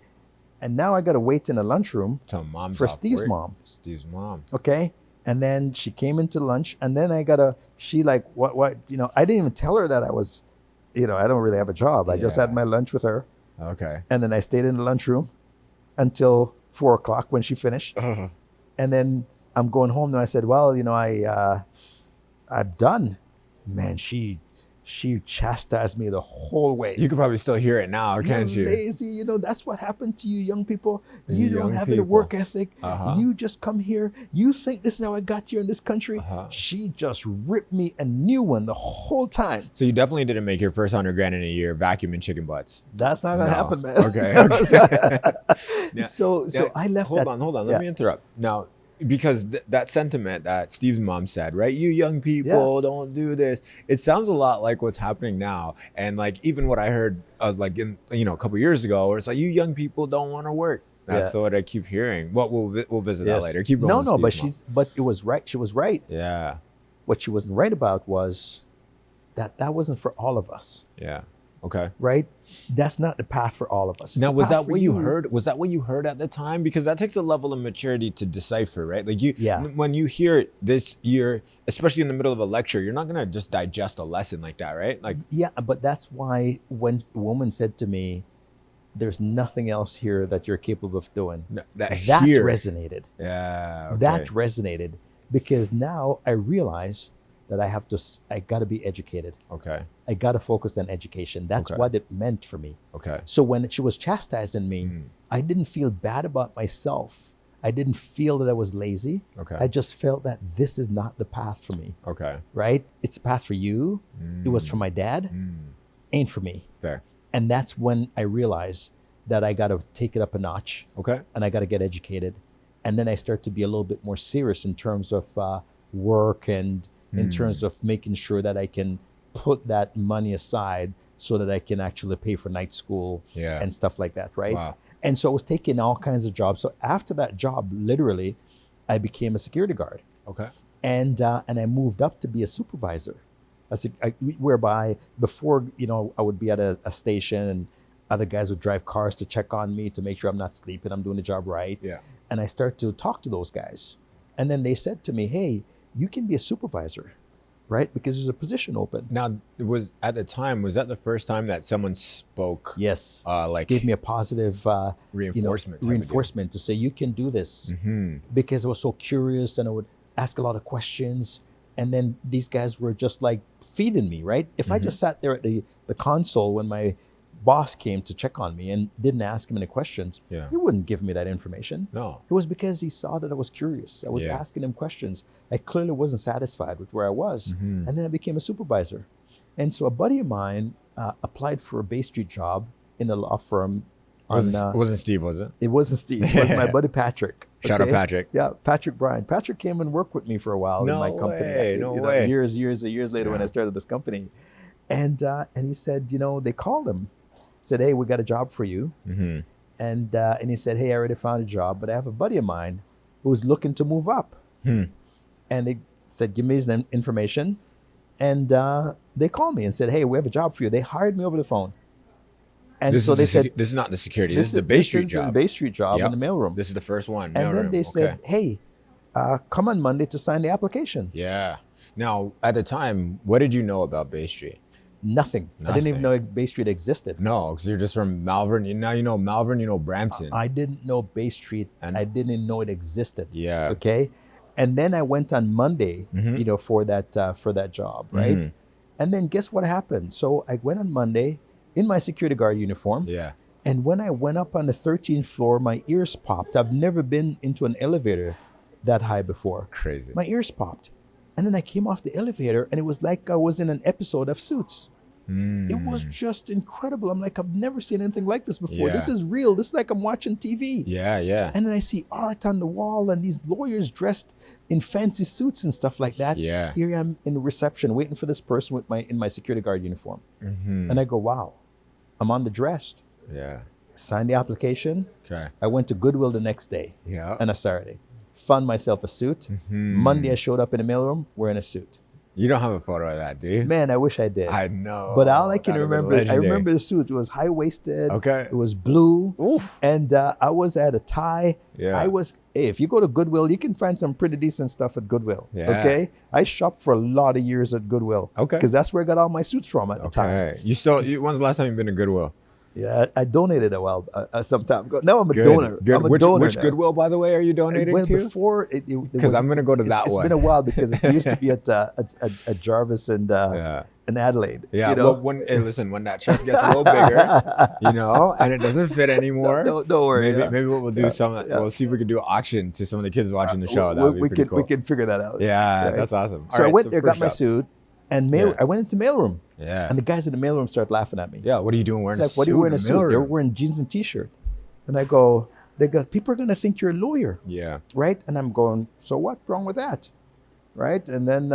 And now I got to wait in the lunchroom Till mom's for off Steve's work. mom. Steve's mom. Okay? And then she came into lunch, and then she like, what, I didn't even tell her that I was, I don't really have a job. I just Yeah. had my lunch with her. Okay. And then I stayed in the lunchroom until 4:00 when she finished. Uh-huh. And then I'm going home. And I said, well, I'm done. Man, she chastised me the whole way. You can probably still hear it now, can't you? Lazy, that's what happened to you young people. You Young don't have any people. work ethic. Uh-huh. You just come here. You think this is how I got here in this country. Uh-huh. She just ripped me a new one the whole time. So you definitely didn't make your first $100,000 in a year vacuuming chicken butts. That's not gonna No. happen, man. Okay. Yeah. So I left Hold that. on. Let yeah. me interrupt. Now, because that sentiment that Steve's mom said, right? You young people don't do this. It sounds a lot like what's happening now. And like even what I heard like in a couple years ago, where it's like you young people don't want to work. That's what I keep hearing. Well, we'll visit that later. Keep going. No, with but Steve's but it was right. She was right. mom. Yeah. What she wasn't right about was that wasn't for all of us. Yeah. Okay. Right? That's not the path for all of us. It's Now, a was path that for what you heard? Was that what you heard at the time? Because that takes a level of maturity to decipher, right? Like when you hear it this year, especially in the middle of a lecture, you're not gonna just digest a lesson like that, right? Like, yeah, but that's why when a woman said to me, "There's nothing else here that you're capable of doing," that resonated. Yeah. Okay. That resonated, because now I realize that I got to be educated. Okay. I got to focus on education. That's what it meant for me. Okay. So when she was chastising me, I didn't feel bad about myself. I didn't feel that I was lazy. Okay. I just felt that this is not the path for me. Okay. Right? It's a path for you. It was for my dad. Ain't for me. Fair. And that's when I realized that I got to take it up a notch. Okay. And I got to get educated. And then I start to be a little bit more serious in terms of work and in terms of making sure that I can put that money aside so that I can actually pay for night school and stuff like that, right? Wow. And so I was taking all kinds of jobs. So after that job, literally, I became a security guard. Okay. And I moved up to be a supervisor. Whereby before, I would be at a station and other guys would drive cars to check on me to make sure I'm not sleeping, I'm doing the job right. Yeah. And I start to talk to those guys. And then they said to me, hey, you can be a supervisor, right? Because there's a position open. Now, was that the first time that someone spoke? Yes. Like gave me a positive reinforcement to say you can do this. Because I was so curious and I would ask a lot of questions. And then these guys were just like feeding me, right? If I just sat there at the console when my boss came to check on me and didn't ask him any questions, he wouldn't give me that information. No. It was because he saw that I was curious. I was asking him questions. I clearly wasn't satisfied with where I was. And then I became a supervisor. And so a buddy of mine applied for a Bay Street job in a law firm. Wasn't Steve, was it? It wasn't Steve. It was my buddy Patrick. Shout out Patrick. Yeah, Patrick Bryan. Patrick came and worked with me for a while in my company. No way. Years later when I started this company. And he said, they called him. Said, hey, we got a job for you. And he said, hey, I already found a job, but I have a buddy of mine who's looking to move up. And they said, give me his information. And they called me and said, hey, we have a job for you. They hired me over the phone. And this so they said, this is not the security. This is the Bay Street job. The Bay Street job in the mailroom. This is the first one. And then they said, hey, come on Monday to sign the application. Yeah. Now, at the time, what did you know about Bay Street? Nothing. I didn't even know Bay Street existed. No, because you're just from Malvern. Now you know Malvern, you know Brampton. I didn't know Bay Street, and I didn't know it existed. Yeah. Okay. And then I went on Monday, for that job, right? And then guess what happened? So I went on Monday in my security guard uniform. Yeah. And when I went up on the 13th floor, my ears popped. I've never been into an elevator that high before. Crazy. My ears popped. And then I came off the elevator and it was like I was in an episode of Suits. It was just incredible. I'm like, I've never seen anything like this before. Yeah. This is real. This is like I'm watching TV. Yeah, yeah. And then I see art on the wall and these lawyers dressed in fancy suits and stuff like that. Yeah. Here I am in the reception waiting for this person with in my security guard uniform. And I go, wow, I'm underdressed. Yeah. Signed the application. Okay. I went to Goodwill the next day. Yeah. On a Saturday. Found myself a suit. Monday I showed up in the mailroom wearing a suit. You don't have a photo of that, do you? Man, I wish I did. I know. But all I can That'd be remember, I legendary. remember the suit. It was high-waisted. Okay. It was blue. Oof. And I was at a tie. Yeah. Hey, if you go to Goodwill, you can find some pretty decent stuff at Goodwill. Yeah. Okay. I shopped for a lot of years at Goodwill. Okay. Because that's where I got all my suits from at the time. Okay. When's the last time you've been to Goodwill? Yeah, I donated some time ago. Now I'm a donor. Good. I'm a Which donor now. Goodwill, by the way, are you donating Well, to? before Because I'm going to go to that It's one. been a while because it used to be at Jarvis and Adelaide. Yeah. You know? Well, when that chest gets a little bigger, and it doesn't fit anymore. Don't worry. Maybe what we'll do we'll see if we can do an auction to some of the kids watching the show. That would be pretty cool. We can figure that out. Yeah, Right? that's awesome. So I went there, got my suit, and Yeah. I went into mailroom. Yeah. And the guys in the mailroom started laughing at me. Yeah. What are you doing wearing It's a like, suit? what are you wearing a in suit? the They're mailroom? wearing jeans and t-shirt. And they go, people are going to think you're a lawyer, Yeah. right? And I'm going, so what's wrong with that? Right? And then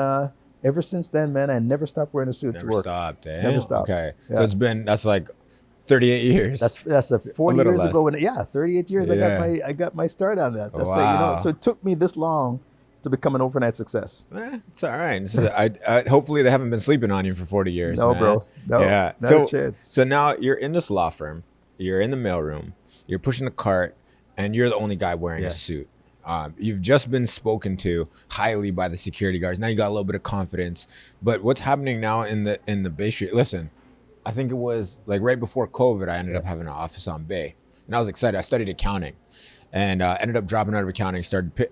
ever since then, man, I never stopped wearing a suit to Never work. stopped. Eh? Never stopped. Okay. Yeah. So that's like 38 years. That's a 40 little years less. ago. 38 years. Yeah. I got my start on that. That's Wow. so it took me this long to become an overnight success. It's all right. Hopefully they haven't been sleeping on you for 40 years. No, man. bro. No. Yeah. Not So a chance. So now you're in this law firm. You're in the mailroom. You're pushing a cart, and you're the only guy wearing a suit. You've just been spoken to highly by the security guards. Now you got a little bit of confidence. But what's happening now in the Bay Street? Listen, I think it was like right before COVID, I ended up having an office on Bay, and I was excited. I studied accounting. And ended up dropping out of accounting,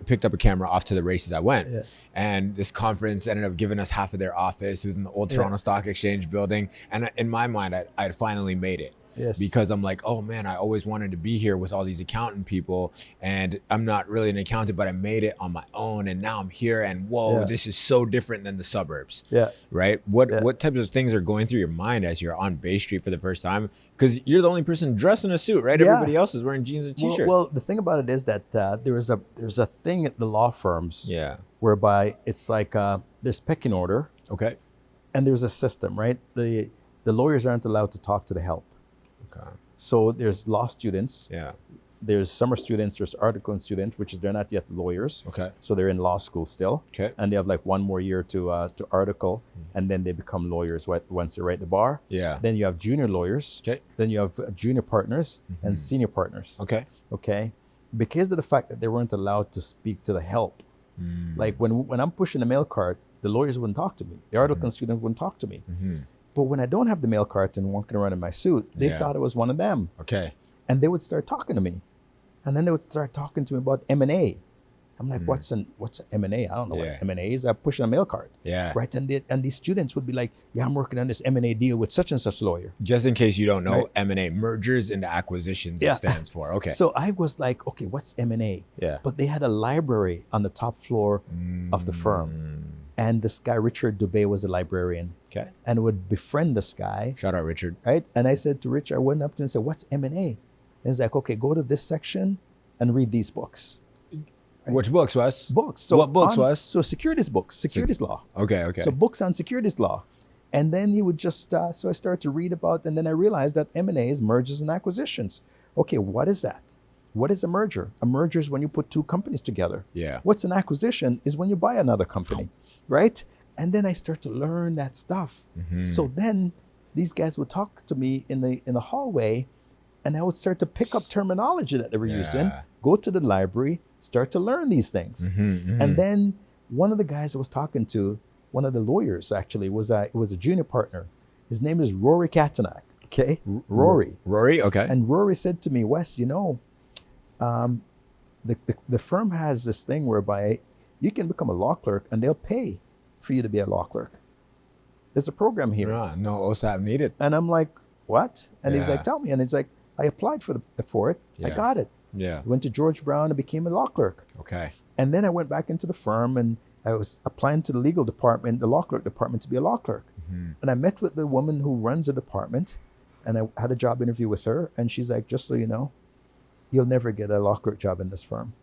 picked up a camera, off to the races I went. Yeah. And this conference ended up giving us half of their office. It was in the old Toronto Stock Exchange building. And in my mind, I had finally made it. Yes. Because I'm like, oh man, I always wanted to be here with all these accountant people, and I'm not really an accountant, but I made it on my own, and now I'm here, and whoa, this is so different than the suburbs. Yeah. Right? What types of things are going through your mind as you're on Bay Street for the first time? Because you're the only person dressed in a suit, right? Yeah. Everybody else is wearing jeans and t-shirts. Well, the thing about it is that there's a thing at the law firms whereby it's like there's pecking order. Okay. And there's a system, right? The lawyers aren't allowed to talk to the help. Okay. So there's law students. Yeah. There's summer students. There's articling students, which is they're not yet lawyers. Okay. So they're in law school still. Okay. And they have like one more year to article, and then they become lawyers once they write the bar. Yeah. Then you have junior lawyers. Okay. Then you have junior partners and senior partners. Okay. Okay. Because of the fact that they weren't allowed to speak to the help, like when I'm pushing the mail cart, the lawyers wouldn't talk to me. The articling student wouldn't talk to me. But when I don't have the mail cart and walking around in my suit, they thought I was one of them. Okay. And they would start talking to me. And then they would start talking to me about M&A. I'm like, what's an M&A? I don't know what M&A is. I'm pushing a mail cart. Yeah. Right. And these students would be like, yeah, I'm working on this M&A deal with such and such lawyer. Just in case you don't know, right. M&A, mergers into acquisitions, it stands for. Okay. So I was like, okay, what's M&A? Yeah. But they had a library on the top floor of the firm. And this guy, Richard Dubé, was a librarian. Okay. And would befriend this guy. Shout out, Richard. Right. And I said to Richard, I went up to him and said, what's M&A? And he's like, okay, go to this section and read these books. Right? Which books, Wes? Books. So what books, Wes? So securities books, securities law. Okay, okay. So books on securities law. And then he would just, so I started to read about, and then I realized that M&A is mergers and acquisitions. Okay, what is that? What is a merger? A merger is when you put two companies together. Yeah. What's an acquisition is when you buy another company. Right? And then I start to learn that stuff. So then these guys would talk to me in the hallway, and I would start to pick up terminology that they were using, go to the library, start to learn these things. And then one of the guys I was talking to, one of the lawyers actually, was a junior partner. His name is Rory Katanak. Okay? Rory. Rory, okay. And Rory said to me, Wes, the firm has this thing whereby you can become a law clerk and they'll pay for you to be a law clerk. There's a program here. No OSAP needed. And I'm like, what? And he's like, tell me. And he's like, I applied for it. I got it. Yeah. Went to George Brown and became a law clerk. Okay. And then I went back into the firm and I was applying to the legal department, the law clerk department, to be a law clerk. And I met with the woman who runs the department, and I had a job interview with her, and she's like, just so you know, you'll never get a law clerk job in this firm.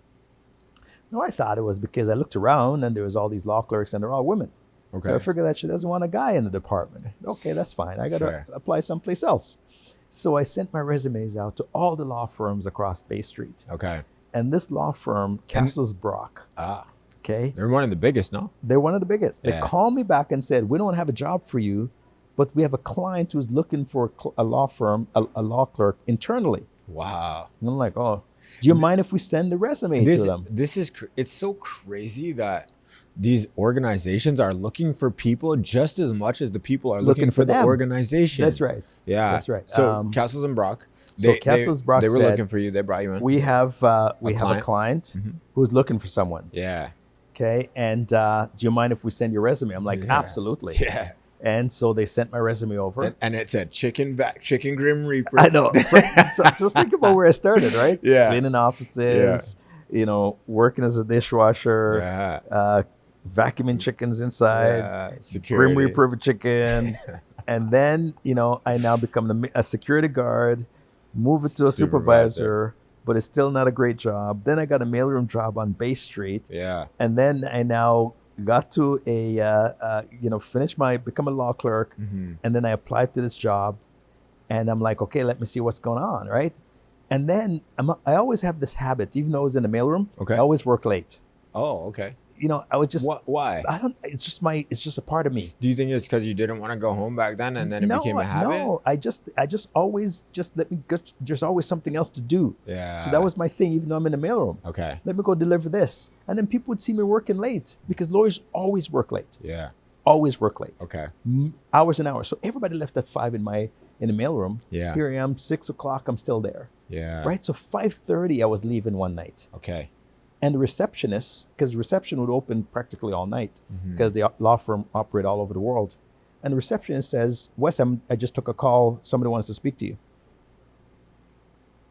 No, I thought it was because I looked around and there was all these law clerks and they're all women. Okay. So I figured that she doesn't want a guy in the department. Okay, that's fine. I got to apply someplace else. So I sent my resumes out to all the law firms across Bay Street. Okay. And this law firm, Castles Brock, okay? They're one of the biggest, no? They're one of the biggest. They Yeah. called me back and said, we don't have a job for you, but we have a client who's looking for a law firm, a law clerk internally. Wow. And I'm like, oh, do you mind if we send the resume to them? This is, it's so crazy that these organizations are looking for people just as much as the people are looking for the them. organization. That's right. Yeah. That's right. So Castles and Brock. Castles Brock they were said, looking for you. They brought you in. We have a client. client who's looking for someone. Yeah. Okay. And do you mind if we send your resume? I'm like, absolutely. Yeah. And so they sent my resume over. And it said Chicken Grim Reaper. I know. So just think about where I started, right? Yeah. Cleaning offices, working as a dishwasher, vacuuming chickens inside, Grim Reaper of a chicken. And then, I now become a security guard, move it to a supervisor, but it's still not a great job. Then I got a mailroom job on Bay Street. Yeah. And then I now got to become a law clerk. And then I applied to this job and I'm like, okay, let me see what's going on, right? And then I always have this habit, even though I was in the mailroom, I always work late. Oh, okay. I would just... Why? It's just a part of me. Do you think it's because you didn't want to go home back then and then it became a habit? No, I just always let me go. There's always something else to do. Yeah. So that was my thing, even though I'm in the mailroom. Okay. Let me go deliver this. And then people would see me working late because lawyers always work late. Yeah. Always work late. Okay. Hours and hours. So everybody left at 5 in the mailroom. Yeah. Here I am, 6 o'clock, I'm still there. Yeah. Right? So 5:30 I was leaving one night. Okay. And the receptionist, because the reception would open practically all night because the law firm operate all over the world. And the receptionist says, Wes, I just took a call. Somebody wants to speak to you.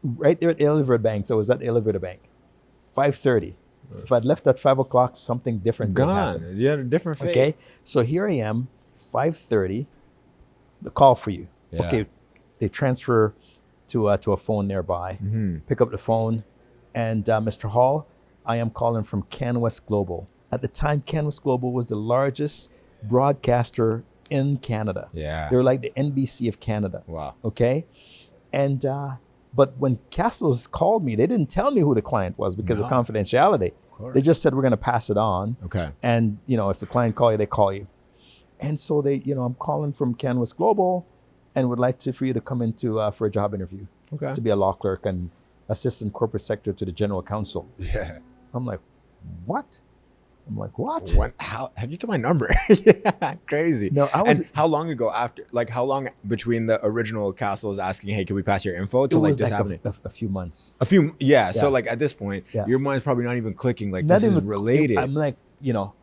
Right there at the elevator bank. So I was at the elevator bank. 5:30. If I'd left at 5 o'clock, something different would happen. Gone. You had a different fate. Okay. So here I am, 5:30, the call for you. Yeah. Okay. They transfer to a phone nearby. Pick up the phone. And Mr. Hall, I am calling from CanWest Global. At the time, CanWest Global was the largest broadcaster in Canada. Yeah. They were like the NBC of Canada. Wow. Okay. And but when Castles called me, they didn't tell me who the client was because of confidentiality. Of course. They just said, we're going to pass it on. Okay. And, if the client call you, they call you. And so I'm calling from CanWest Global and would like for you to come into for a job interview. Okay. To be a law clerk and assistant corporate secretary to the general counsel. Yeah. I'm like, what? How how'd you get my number? Yeah, crazy. No, And how long ago after? Like how long between the original Castles asking, "Hey, can we pass your info?" to like this happening? A few months. A few, yeah. So like at this point, your mind's probably not even clicking. Like this is related. I'm like,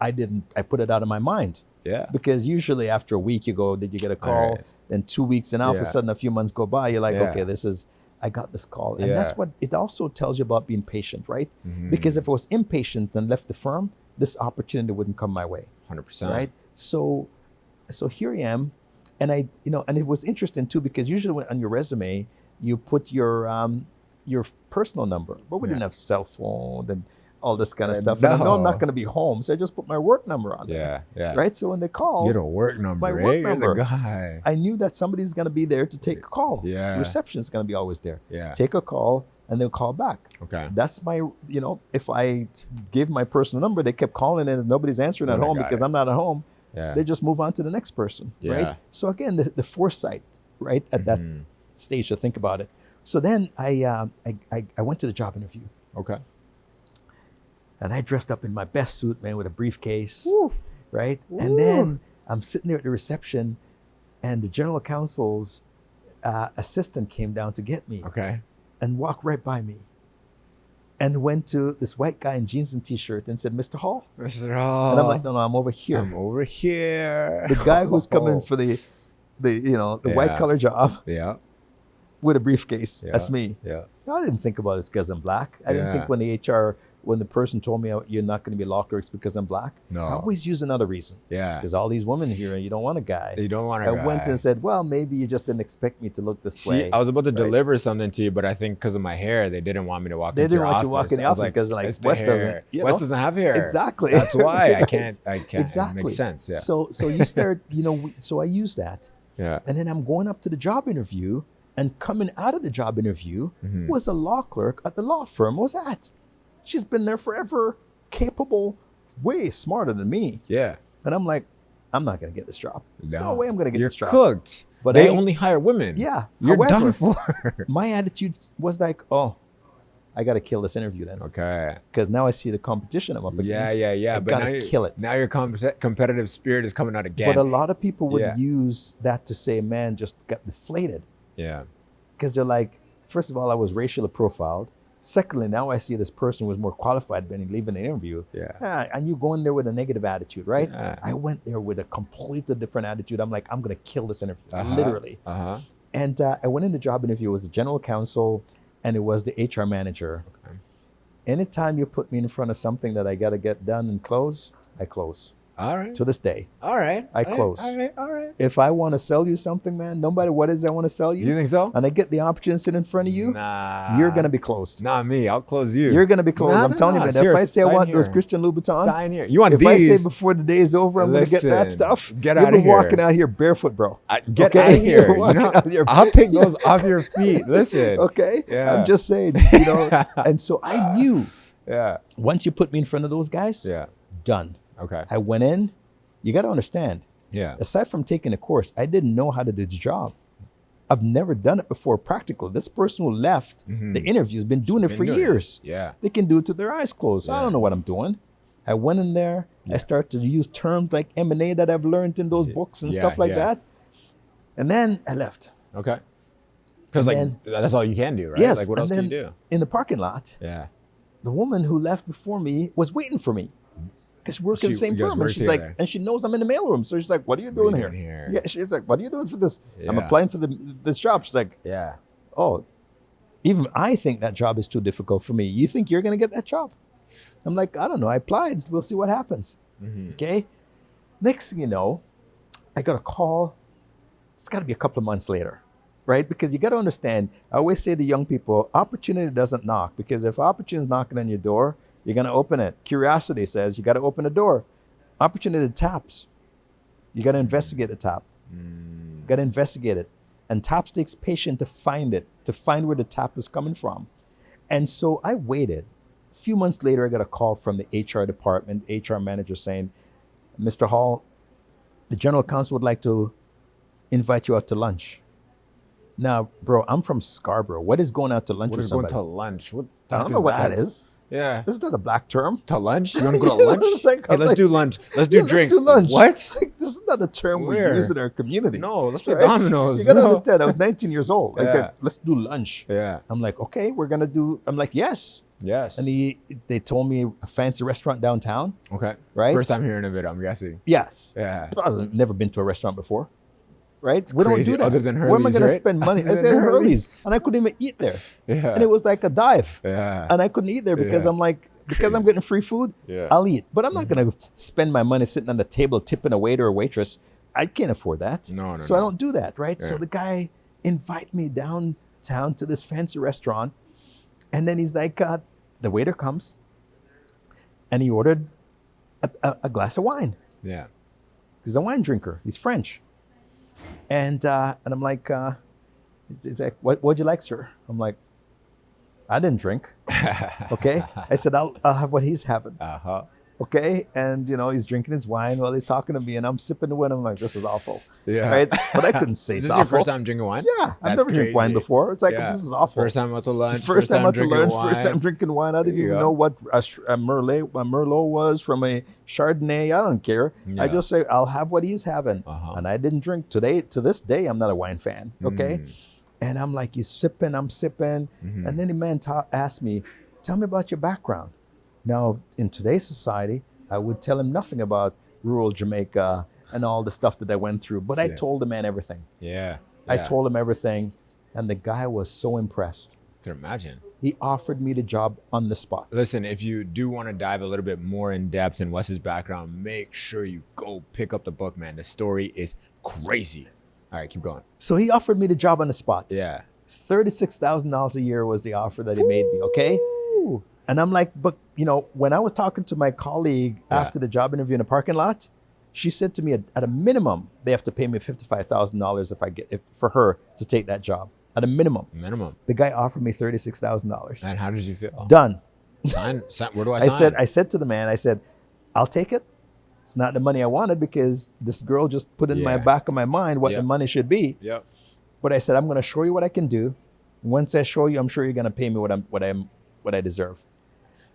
I put it out of my mind. Yeah. Because usually after a week you go, did you get a call? Then 2 weeks, and all of a sudden a few months go by. You're like, okay, I got this call. And that's what it also tells you about being patient, right? Because if I was impatient and left the firm, this opportunity wouldn't come my way. 100%. Right? So here I am. And and it was interesting too, because usually on your resume, you put your personal number, but we didn't have cell phone and all this kind of stuff. And I know I'm not going to be home, so I just put my work number on there. Yeah. Right? So when they call, you get a work number, my work number. You're the guy. I knew that somebody's going to be there to take a call. Yeah. The receptionist is going to be always there. Yeah. Take a call and they'll call back. Okay. That's my, if I give my personal number, they kept calling and nobody's answering at home because I'm not at home. Yeah. They just move on to the next person. Yeah. Right? So again, the foresight, right, at that stage to think about it. So then I went to the job interview. Okay. And I dressed up in my best suit, man, with a briefcase, right? Woo. And then I'm sitting there at the reception, and the general counsel's assistant came down to get me. Okay. And walked right by me. And went to this white guy in jeans and t-shirt and said, Mr. Hall. Mr. Hall. And I'm like, no, I'm over here. I'm over here. The guy who's coming for the white collar job. Yeah. With a briefcase. Yeah. That's me. Yeah. I didn't think about it because I'm black. I didn't think when the HR when the person told me you're not going to be law clerks because I'm black, No. I always use another reason. Yeah. Because all these women here, and you don't want a guy. You don't want a I guy. went and said, well, maybe you just didn't expect me to look this way. I was about to right? deliver something to you, but I think because of my hair, they didn't want me to walk They into didn't your want you to walk in the I was office because like "It's the Wes hair. doesn't. You Wes know? doesn't have hair. Exactly. That's why I can't. Exactly. It makes sense. Yeah. So you start, so I use that. Yeah. And then I'm going up to the job interview, and coming out of the job interview was a law clerk at the law firm I was at. She's been there forever, capable, way smarter than me. Yeah. And I'm like, I'm not going to get this job. There's no way I'm going to get You're this job. cooked. But They only hire women. Yeah. You're However, done for. my attitude was like, oh, I got to kill this interview then. Okay. Because now I see the competition I'm up against. Yeah. I But got now to kill it. Now your competitive spirit is coming out again. But a lot of people would Yeah. use that to say, man, just got deflated. Yeah. Because they're like, first of all, I was racially profiled. Secondly, now I see this person was more qualified than leaving the interview. Yeah. And you go in there with a negative attitude, right? Yeah. I went there with a completely different attitude. I'm like, I'm going to kill this interview, literally. And I went in the job interview. It was the general counsel, and it was the HR manager. Okay. Anytime you put me in front of something that I got to get done and close, I close. All right. To this day. All right. I close. All right. If I want to sell you something, man, no matter what it is I want to sell you, You think so? and I get the opportunity to sit in front of you, Nah. you're going to be closed. Not me. I'll close you. You're going to be closed. Nah, I'm telling you, man. If I say I want those Christian Louboutins, sign here. You want if these? I say before the day is over, I'm going to get that Listen, stuff, get you'll outta be walking here. out here barefoot, bro. Get Okay? out of here. You're walking out here. I'll pick those off your feet. Listen. Okay? Yeah. I'm just saying, and so I knew Yeah. once you put me in front of those guys, Yeah. done. Okay. I went in. You got to understand, Yeah. aside from taking a course, I didn't know how to do the job. I've never done it before practically. This person who left the interview has been doing it for years. Yeah. They can do it with their eyes closed. I Yeah. don't know what I'm doing. I went in there. I started to use terms like M&A that I've learned in those books and stuff like that. And then I left. Okay. Because like then- that's all you can do, right? Yes. Like what and else then can you do? in the parking lot, Yeah. the woman who left before me was waiting for me. Because we work in the same you guys firm. And work she's like, together. and she knows I'm in the mailroom. So she's like, what are you What are doing you here? doing here? Yeah, she's like, what are you doing for this? I'm Yeah. applying for this job. She's like, Yeah. oh, even I think that job is too difficult for me. You think you're going to get that job? I'm like, I don't know. I applied. We'll see what happens. Okay. Next thing you know, I got a call. It's got to be a couple of months later, right? Because you got to understand, I always say to young people, opportunity doesn't knock. Because if opportunity is knocking on your door, you're going to open it. Curiosity says you got to open the door. Opportunity taps. You got to investigate the tap. You got to investigate it. And taps takes patience to find it, to find where the tap is coming from. And so I waited. A few months later, I got a call from the HR department, HR manager saying, Mr. Hall, the general counsel would like to invite you out to lunch. Now, bro, I'm from Scarborough. What is going out to lunch What with is going somebody? to lunch? What I don't know what that is. Yeah. This is not a black term. To lunch? You want to go to lunch? It's like- Hey, let's like- do lunch. Let's do Yeah, drinks. Let's do lunch. What? Like, this is not a term Where? we use in our community. No, let's play Right? dominoes. You gotta bro. understand. I was 19 years old. Like, Yeah. let's do lunch. Yeah. I'm like, okay, we're gonna do. I'm like, yes. Yes. And they told me a fancy restaurant downtown. Okay. Right? First time hearing of it, I'm guessing. Yes. Yeah. I've never been to a restaurant before. Right? We don't crazy. do that. Other than Where am I Hurley's, gonna right? spend money? Other Other than than Hurley's. Hurley's, and I couldn't even eat there. Yeah. And it was like a dive. Yeah. And I couldn't eat there because Yeah. I'm like, because I'm getting free food, Yeah. I'll eat. But I'm not gonna spend my money sitting on the table tipping a waiter or waitress. I can't afford that. No, So I no. don't do that, right? So Yeah. the guy invite me downtown to this fancy restaurant, and then he's like, the waiter comes, and he ordered a glass of wine. Yeah. He's a wine drinker. He's French. And I'm like, he's like, what'd you like, sir? I'm like, I didn't drink. Okay. I said, I'll have what he's having. Uh-huh. Okay. And, he's drinking his wine while he's talking to me, and I'm sipping the wine. I'm like, this is awful. Yeah. Right. But I couldn't say Is it's this your awful. first time drinking wine? Yeah. I've That's never drank wine crazy. before. It's like, Yeah. this is awful. First time out to lunch. First time out to drinking lunch. wine. First time drinking wine. I didn't even Yeah. know what a Merlot was from a Chardonnay. I don't care. Yeah. I just say, I'll have what he's having. Uh-huh. And I didn't drink today. To this day, I'm not a wine fan. Okay. Mm. And I'm like, he's sipping, I'm sipping. Mhm. And then the man asked me, tell me about your background. Now, in today's society, I would tell him nothing about rural Jamaica and all the stuff that I went through. But I Yeah. told the man everything. Yeah. I Yeah. told him everything. And the guy was so impressed. Can imagine. He offered me the job on the spot. Listen, if you do want to dive a little bit more in depth in Wes's background, make sure you go pick up the book, man. The story is crazy. All right, keep going. So he offered me the job on the spot. Yeah. $36,000 a year was the offer that he made me, okay? Ooh. And I'm like, but when I was talking to my colleague after the job interview in the parking lot, she said to me at a minimum, they have to pay me $55,000 for her to take that job. At a minimum. The guy offered me $36,000. And how did you feel? Done. Sign. Where do I sign? I said to the man, I'll take it. It's not the money I wanted because this girl just put in my back of my mind what the money should be. Yep. But I said, I'm going to show you what I can do. Once I show you, I'm sure you're going to pay me what I deserve.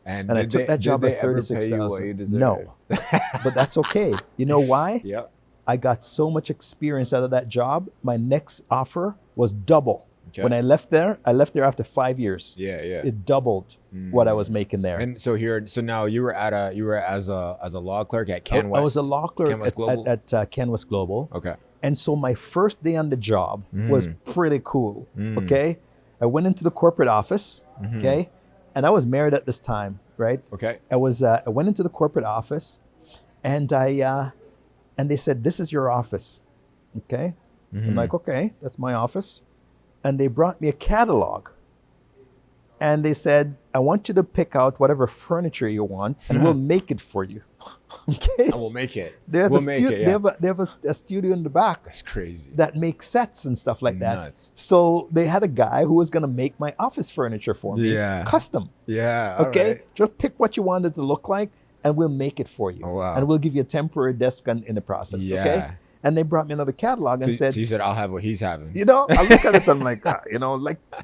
And I took that job at $36,000. No, but that's okay. You know why? Yep. I got so much experience out of that job. My next offer was double. Okay. When I left there after 5 years. Yeah. It doubled what I was making there. And so now you were as a law clerk at CanWest. I was a law clerk at CanWest Global. Okay. And so my first day on the job was pretty cool. Okay. I went into the corporate office. Okay. And I was married at this time, right? Okay. I went into the corporate office, and they said, "This is your office." Okay. I'm like, okay, that's my office. And they brought me a catalog. And they said, I want you to pick out whatever furniture you want, and we'll make it for you. Okay. And we'll make it. They have a studio in the back. That's crazy. That makes sets and stuff like that. Nuts. So they had a guy who was going to make my office furniture for me. Yeah. Custom. Yeah. Okay. Right. Just pick what you want it to look like, and we'll make it for you. Oh, wow. And we'll give you a temporary desk in the process. Yeah. Okay. And they brought me another catalog and said, so you said, I'll have what he's having. I look at it, I'm like,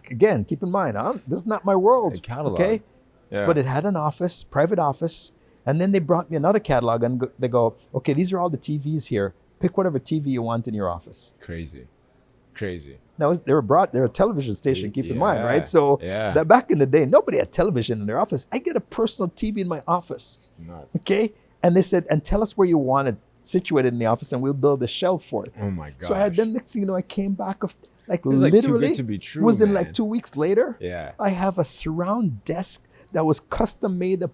again, keep in mind, this is not my world. A catalog. Okay. Yeah. But it had an office, private office. And then they brought me another catalog and they go, okay, these are all the TVs here. Pick whatever TV you want in your office. Crazy. Now, they're a television station, keep in mind, right? So that back in the day, nobody had television in their office. I get a personal TV in my office. Nuts. Okay. And they said, and tell us where you want it situated in the office and we'll build a shelf for it. Oh my gosh. So next thing you know, I came back of it was literally too good to be true, within man. 2 weeks later. Yeah. I have a surround desk that was custom made, a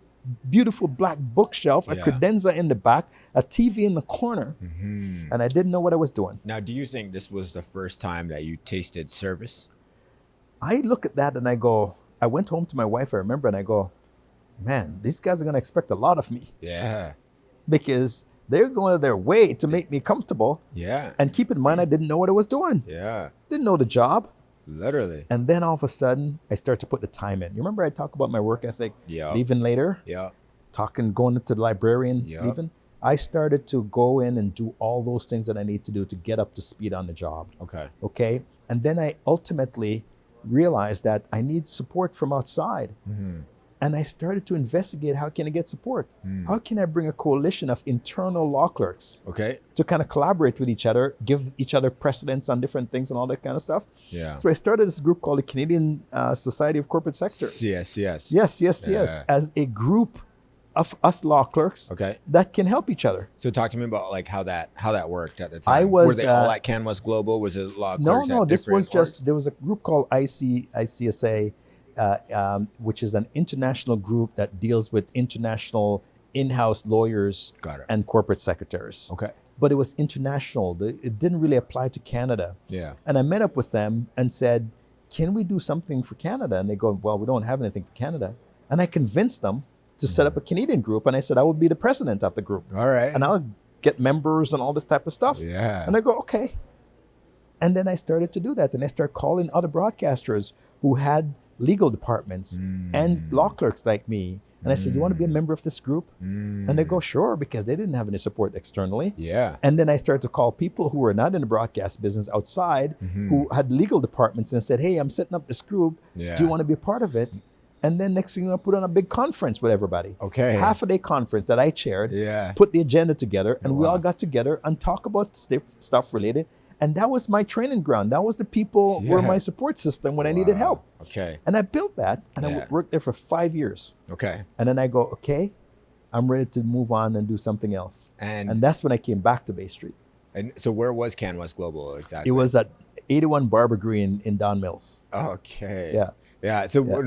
beautiful black bookshelf, a credenza in the back, a TV in the corner, and I didn't know what I was doing. Now, do you think this was the first time that you tasted service? I look at that and I went home to my wife, I remember, and I go, man, these guys are going to expect a lot of me. Yeah. Because they're going out of their way to make me comfortable. Yeah. And keep in mind, I didn't know what I was doing. Yeah. Didn't know the job. Literally. And then all of a sudden, I start to put the time in. You remember I talked about my work ethic, leaving later? Yeah. Going into the librarian, leaving? I started to go in and do all those things that I need to do to get up to speed on the job. Okay. And then I ultimately realized that I need support from outside. And I started to investigate, how can I get support? How can I bring a coalition of internal law clerks to kind of collaborate with each other, give each other precedence on different things and all that kind of stuff? Yeah. So I started this group called the Canadian Society of Corporate Sectors. Yes. As a group of us law clerks that can help each other. So talk to me about how that worked at the time. Were they all at CanWest Global? Was it law clerks? No. This was there was a group called ICSA. Which is an international group that deals with international in-house lawyers and corporate secretaries. Okay. But it was international. It didn't really apply to Canada. Yeah. And I met up with them and said, can we do something for Canada? And they go, well, we don't have anything for Canada. And I convinced them to set up a Canadian group. And I said, I will be the president of the group. All right. And I'll get members and all this type of stuff. Yeah. And I go, okay. And then I started to do that. And I started calling other broadcasters who had legal departments and law clerks like me. And I said, you want to be a member of this group? And they go, sure, because they didn't have any support externally. Yeah. And then I started to call people who were not in the broadcast business outside, who had legal departments, and said, hey, I'm setting up this group. Yeah. Do you want to be a part of it? And then next thing you know, I put on a big conference with everybody. Okay. Half-a-day conference that I chaired. Yeah. Put the agenda together, and we all got together and talk about stuff related. And that was my training ground. That was the people were my support system when I needed help. Okay. And I built that, and I worked there for 5 years. Okay. And then I go, okay, I'm ready to move on and do something else. And that's when I came back to Bay Street. And so where was CanWest Global exactly? It was at 81 Barber Green in Don Mills. Okay. Yeah. Yeah. So Yeah.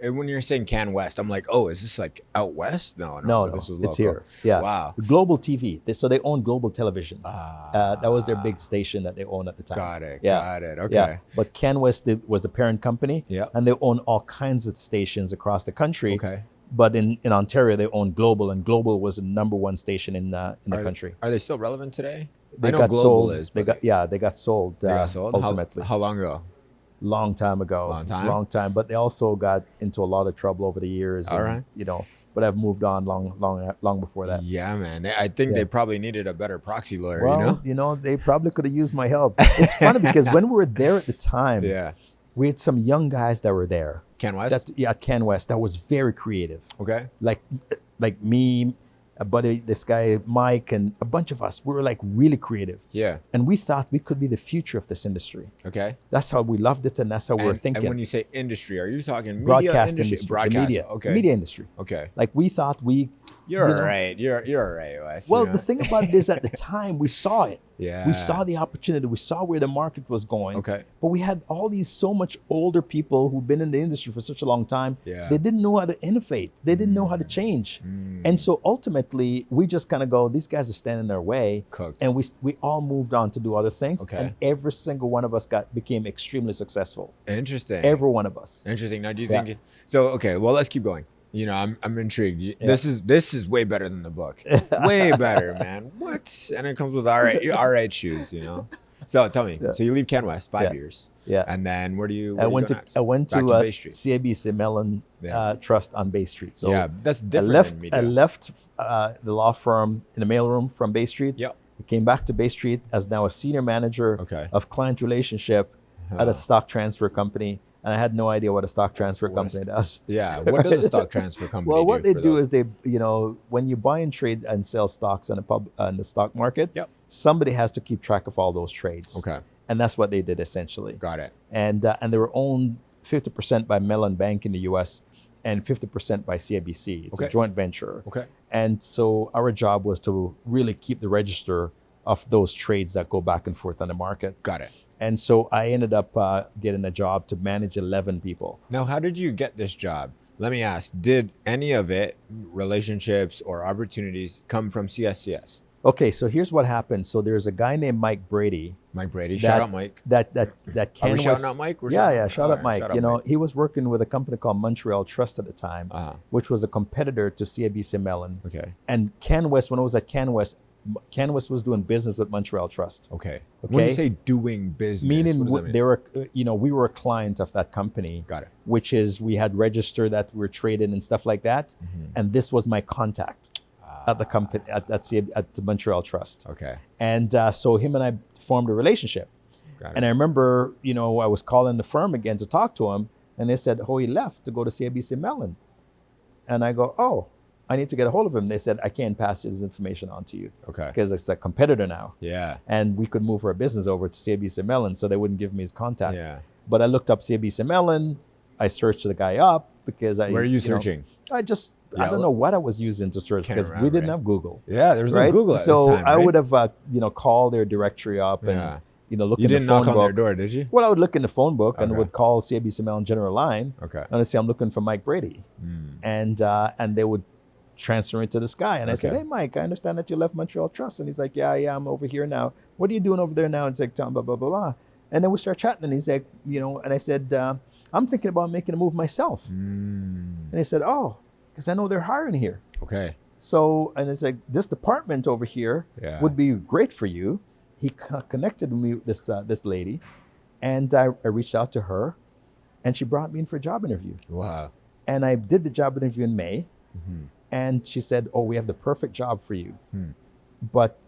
when you're saying Can West, I'm like, oh, is this like out west? No, No, this was local. it's here. Yeah. Wow. Global TV. So they own Global Television. Ah. That was their big station that they owned at the time. Got it. Yeah. Got it. Okay. Yeah. But Can West was the parent company. Yeah. And they own all kinds of stations across the country. Okay. But in Ontario, they own Global, and Global was the number one station in the country. Are they still relevant today? They I know got Global sold. is. They got sold. They got sold Ultimately. How long ago? Long time ago. Long time. But they also got into a lot of trouble over the years. All right. But I've moved on long before that. Yeah, man. I think they probably needed a better proxy lawyer. Well, they probably could have used my help. It's funny because when we were there at the time, we had some young guys that were there. Can West? At Can West, that was very creative. Okay. Like me, a buddy, this guy Mike, and a bunch of us. We were like really creative. Yeah. And we thought we could be the future of this industry. Okay. That's how we loved it, and that's how we were thinking. And when you say industry, are you talking broadcast media industry? Broadcast. The media. Okay. Media industry. Okay. Like we thought You're all right. You're all right, Wes. Well, the thing about it is, at the time we saw it. Yeah. We saw the opportunity. We saw where the market was going. Okay. But we had all these so much older people who've been in the industry for such a long time. Yeah. They didn't know how to innovate. They didn't know how to change. And so ultimately, we just kind of go, these guys are standing in our way. Cooked. And we all moved on to do other things. Okay. And every single one of us became extremely successful. Interesting. Every one of us. Interesting. Now, do you think so? Okay. Well, let's keep going. I'm intrigued. This is way better than the book. Way better, man. What? And it comes with all right shoes. So tell me. So you leave Can West 5 years. Yeah. And then where do you? I went to Bay Street. CIBC Mellon Trust on Bay Street. So yeah, that's different. I left the law firm in the mailroom from Bay Street. Yep. I came back to Bay Street as now a senior manager of client relationship at a stock transfer company. And I had no idea what a stock transfer company does. Yeah. What does a stock transfer company do? Well, what they do is they, when you buy and trade and sell stocks in the stock market, somebody has to keep track of all those trades. Okay. And that's what they did essentially. Got it. And they were owned 50% by Mellon Bank in the U.S. and 50% by CIBC. It's a joint venture. Okay. And so our job was to really keep the register of those trades that go back and forth on the market. Got it. And so I ended up getting a job to manage 11 people. Now, how did you get this job? Let me ask, did any of it, relationships or opportunities, come from CSCS? Okay, so here's what happened. So there's a guy named Mike Brady. Mike Brady, shout out Mike. That Can Are we West, shouting out Mike? Shout out Mike. He was working with a company called Montreal Trust at the time, which was a competitor to CIBC Mellon. Okay. And Can West, when I was at Can West was doing business with Montreal Trust. Okay. When you say doing business, meaning mean? they were, we were a client of that company. Got it. Which is we had registered that we were trading and stuff like that, and this was my contact at the company at the Montreal Trust. Okay. And so him and I formed a relationship. Got it. And I remember, I was calling the firm again to talk to him, and they said, he left to go to CIBC Mellon. And I go, I need to get a hold of him. They said, I can't pass his information on to you. Okay. Because it's a competitor now. Yeah. And we could move our business over to CIBC Mellon, so they wouldn't give me his contact. Yeah. But I looked up CIBC Mellon. I searched the guy up because Where are you searching? I don't know what I was using to search because we didn't have Google. Yeah, there was no Google at this time, right? I would have, called their directory up and, look in the phone book. You didn't knock on their door, did you? Well, I would look in the phone book and would call CIBC Mellon General Line. Okay. And I'd say, I'm looking for Mike Brady. And they would transfer it to this guy. And I said, hey, Mike, I understand that you left Montreal Trust. And he's like, yeah, I'm over here now. What are you doing over there now? And it's like, blah, blah, blah, blah. And then we start chatting. And he's like, and I said, I'm thinking about making a move myself. And he said, because I know they're hiring here. Okay. So, and it's like, this department over here would be great for you. He connected me with this lady. And I reached out to her. And she brought me in for a job interview. Wow. And I did the job interview in May. And she said, we have the perfect job for you. But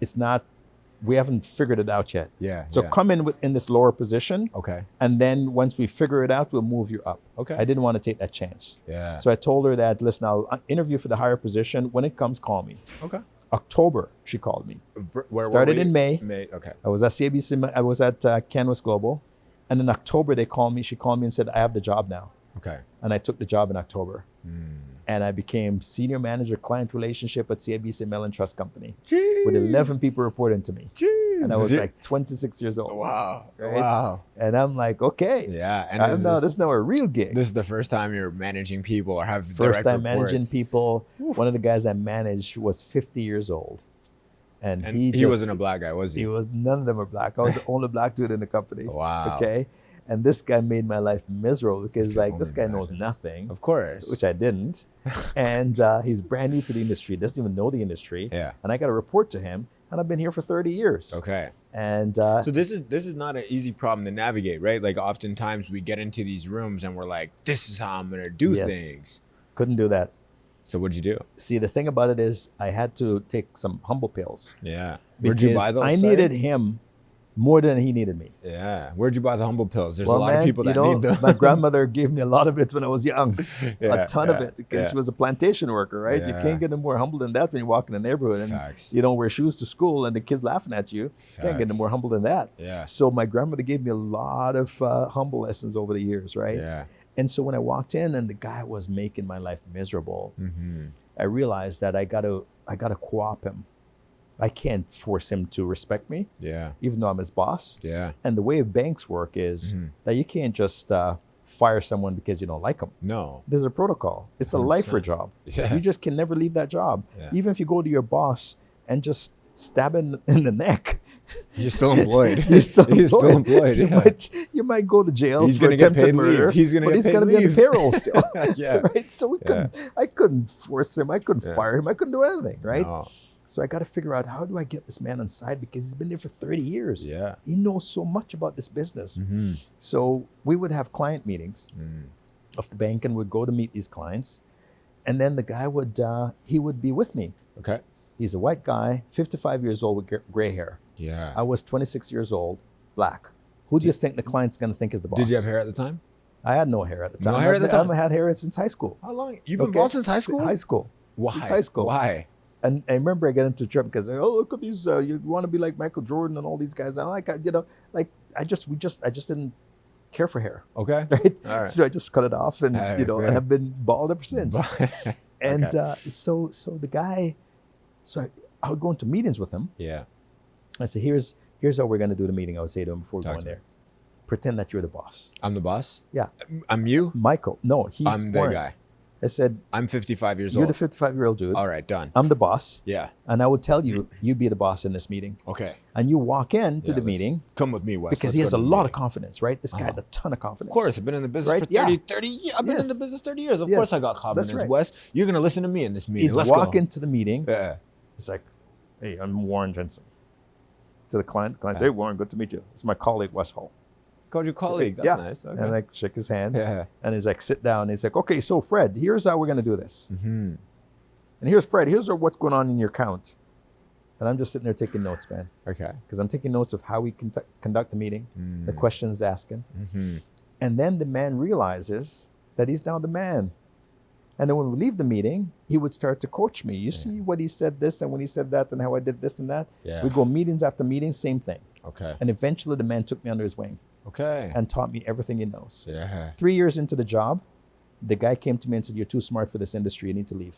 we haven't figured it out yet. Yeah. So come in this lower position. Okay. And then once we figure it out, we'll move you up. Okay. I didn't want to take that chance. Yeah. So I told her that, listen, I'll interview for the higher position. When it comes, call me. Okay. October, she called me. Where Started were we? in May. Okay. I was at CIBC, I was at Can West Global. And in October, she called me and said, I have the job now. Okay. And I took the job in October. And I became senior manager client relationship at CIBC Mellon Trust Company. Jeez. With 11 people reporting to me. Jeez. And I was like 26 years old. Wow. Right? Wow. And I'm like, okay. Yeah. And this is now a real gig. This is the first time you're managing people or have First direct time reports. managing people. Oof. One of the guys I managed was 50 years old. And he wasn't a black guy, was he? He was, none of them were black. I was the only black dude in the company. Wow. Okay. And this guy made my life miserable because like this guy imagine. knows nothing. Of course. Which I didn't. And he's brand new to the industry, doesn't even know the industry. Yeah. And I got to report to him. And I've been here for 30 years. Okay. And so this is not an easy problem to navigate, right? Like oftentimes we get into these rooms and we're like, this is how I'm gonna do things. Couldn't do that. So what'd you do? See, the thing about it is I had to take some humble pills. Yeah. Where'd you buy those? I needed him more than he needed me. Yeah. Where'd you buy the humble pills? There's a lot of people that need them. My grandmother gave me a lot of it when I was young. Yeah, a ton of it because she was a plantation worker, right? You can't get any more humble than that when you walk in the neighborhood and you don't wear shoes to school and the kids laughing at you. You can't get any more humble than that. Yeah. So my grandmother gave me a lot of humble lessons over the years, right? Yeah. And so when I walked in and the guy was making my life miserable, I realized that I gotta co-op him. I can't force him to respect me, even though I'm his boss. Yeah. And the way banks work is that you can't just fire someone because you don't like them. No. There's a protocol. It's a 100%. lifer job. Yeah. You just can never leave that job. Yeah. Even if you go to your boss and just stab him in the neck. You're still employed. He's still employed. Yeah. You might go to jail He's for gonna get attempted paid murder. leave. He's but he's going gonna be on the payroll still. Yeah. Right? So I couldn't force him. I couldn't fire him. I couldn't do anything, right? No. So I got to figure out, how do I get this man on side, because he's been there for 30 years. Yeah. He knows so much about this business. So we would have client meetings of the bank and would go to meet these clients. And then the guy he would be with me. Okay. He's a white guy, 55 years old with gray hair. Yeah. I was 26 years old, black. Who do you think the client's going to think is the boss? Did you have hair at the time? I had no hair at the time. No hair at the time? I haven't had hair since high school. How long? You've been bald since high school? High school. Why? Since high school. Why? And I remember I got into a trip because, oh, look at these, you want to be like Michael Jordan and all these guys. I'm like, I just didn't care for hair. Okay. Right? All right. So I just cut it off and, and I've been bald ever since. And Okay. so the guy, I would go into meetings with him. Yeah. I say, here's how we're going to do the meeting. I would say to him before we go in there. Pretend that you're the boss. I'm the boss? Yeah. I'm you? Michael. No, he's I'm the Warren. guy. I said, I'm 55 years you're old. the 55-year-old dude. All right, done. I'm the boss. Yeah. And I would tell you, you be the boss in this meeting. Okay. And you walk into the meeting. Come with me, Wes. Because he has a lot of confidence, right? This guy had a ton of confidence. Of course, I've been in the business for 30 years. I've been in the business 30 years. Of course I got confidence, right. Wes. You're going to listen to me in this meeting. Let's walk into the meeting. Yeah. He's like, hey, I'm Warren Jensen. To the client, says, hey, Warren, good to meet you. It's my colleague, Wes Hall. Called your colleague. That's nice. Okay. And I shake his hand. Yeah. And he's like, sit down. He's like, okay, so Fred, here's how we're going to do this. Mm-hmm. And here's Fred, here's what's going on in your account. And I'm just sitting there taking notes, man. Okay. Because I'm taking notes of how we conduct the meeting, the questions asking. And then the man realizes that he's now the man. And then when we leave the meeting, he would start to coach me. You see what he said this and when he said that and how I did this and that? Yeah. We go meetings after meetings, same thing. Okay. And eventually the man took me under his wing. Okay. And taught me everything he knows. Yeah. 3 years into the job, the guy came to me and said, you're too smart for this industry. You need to leave.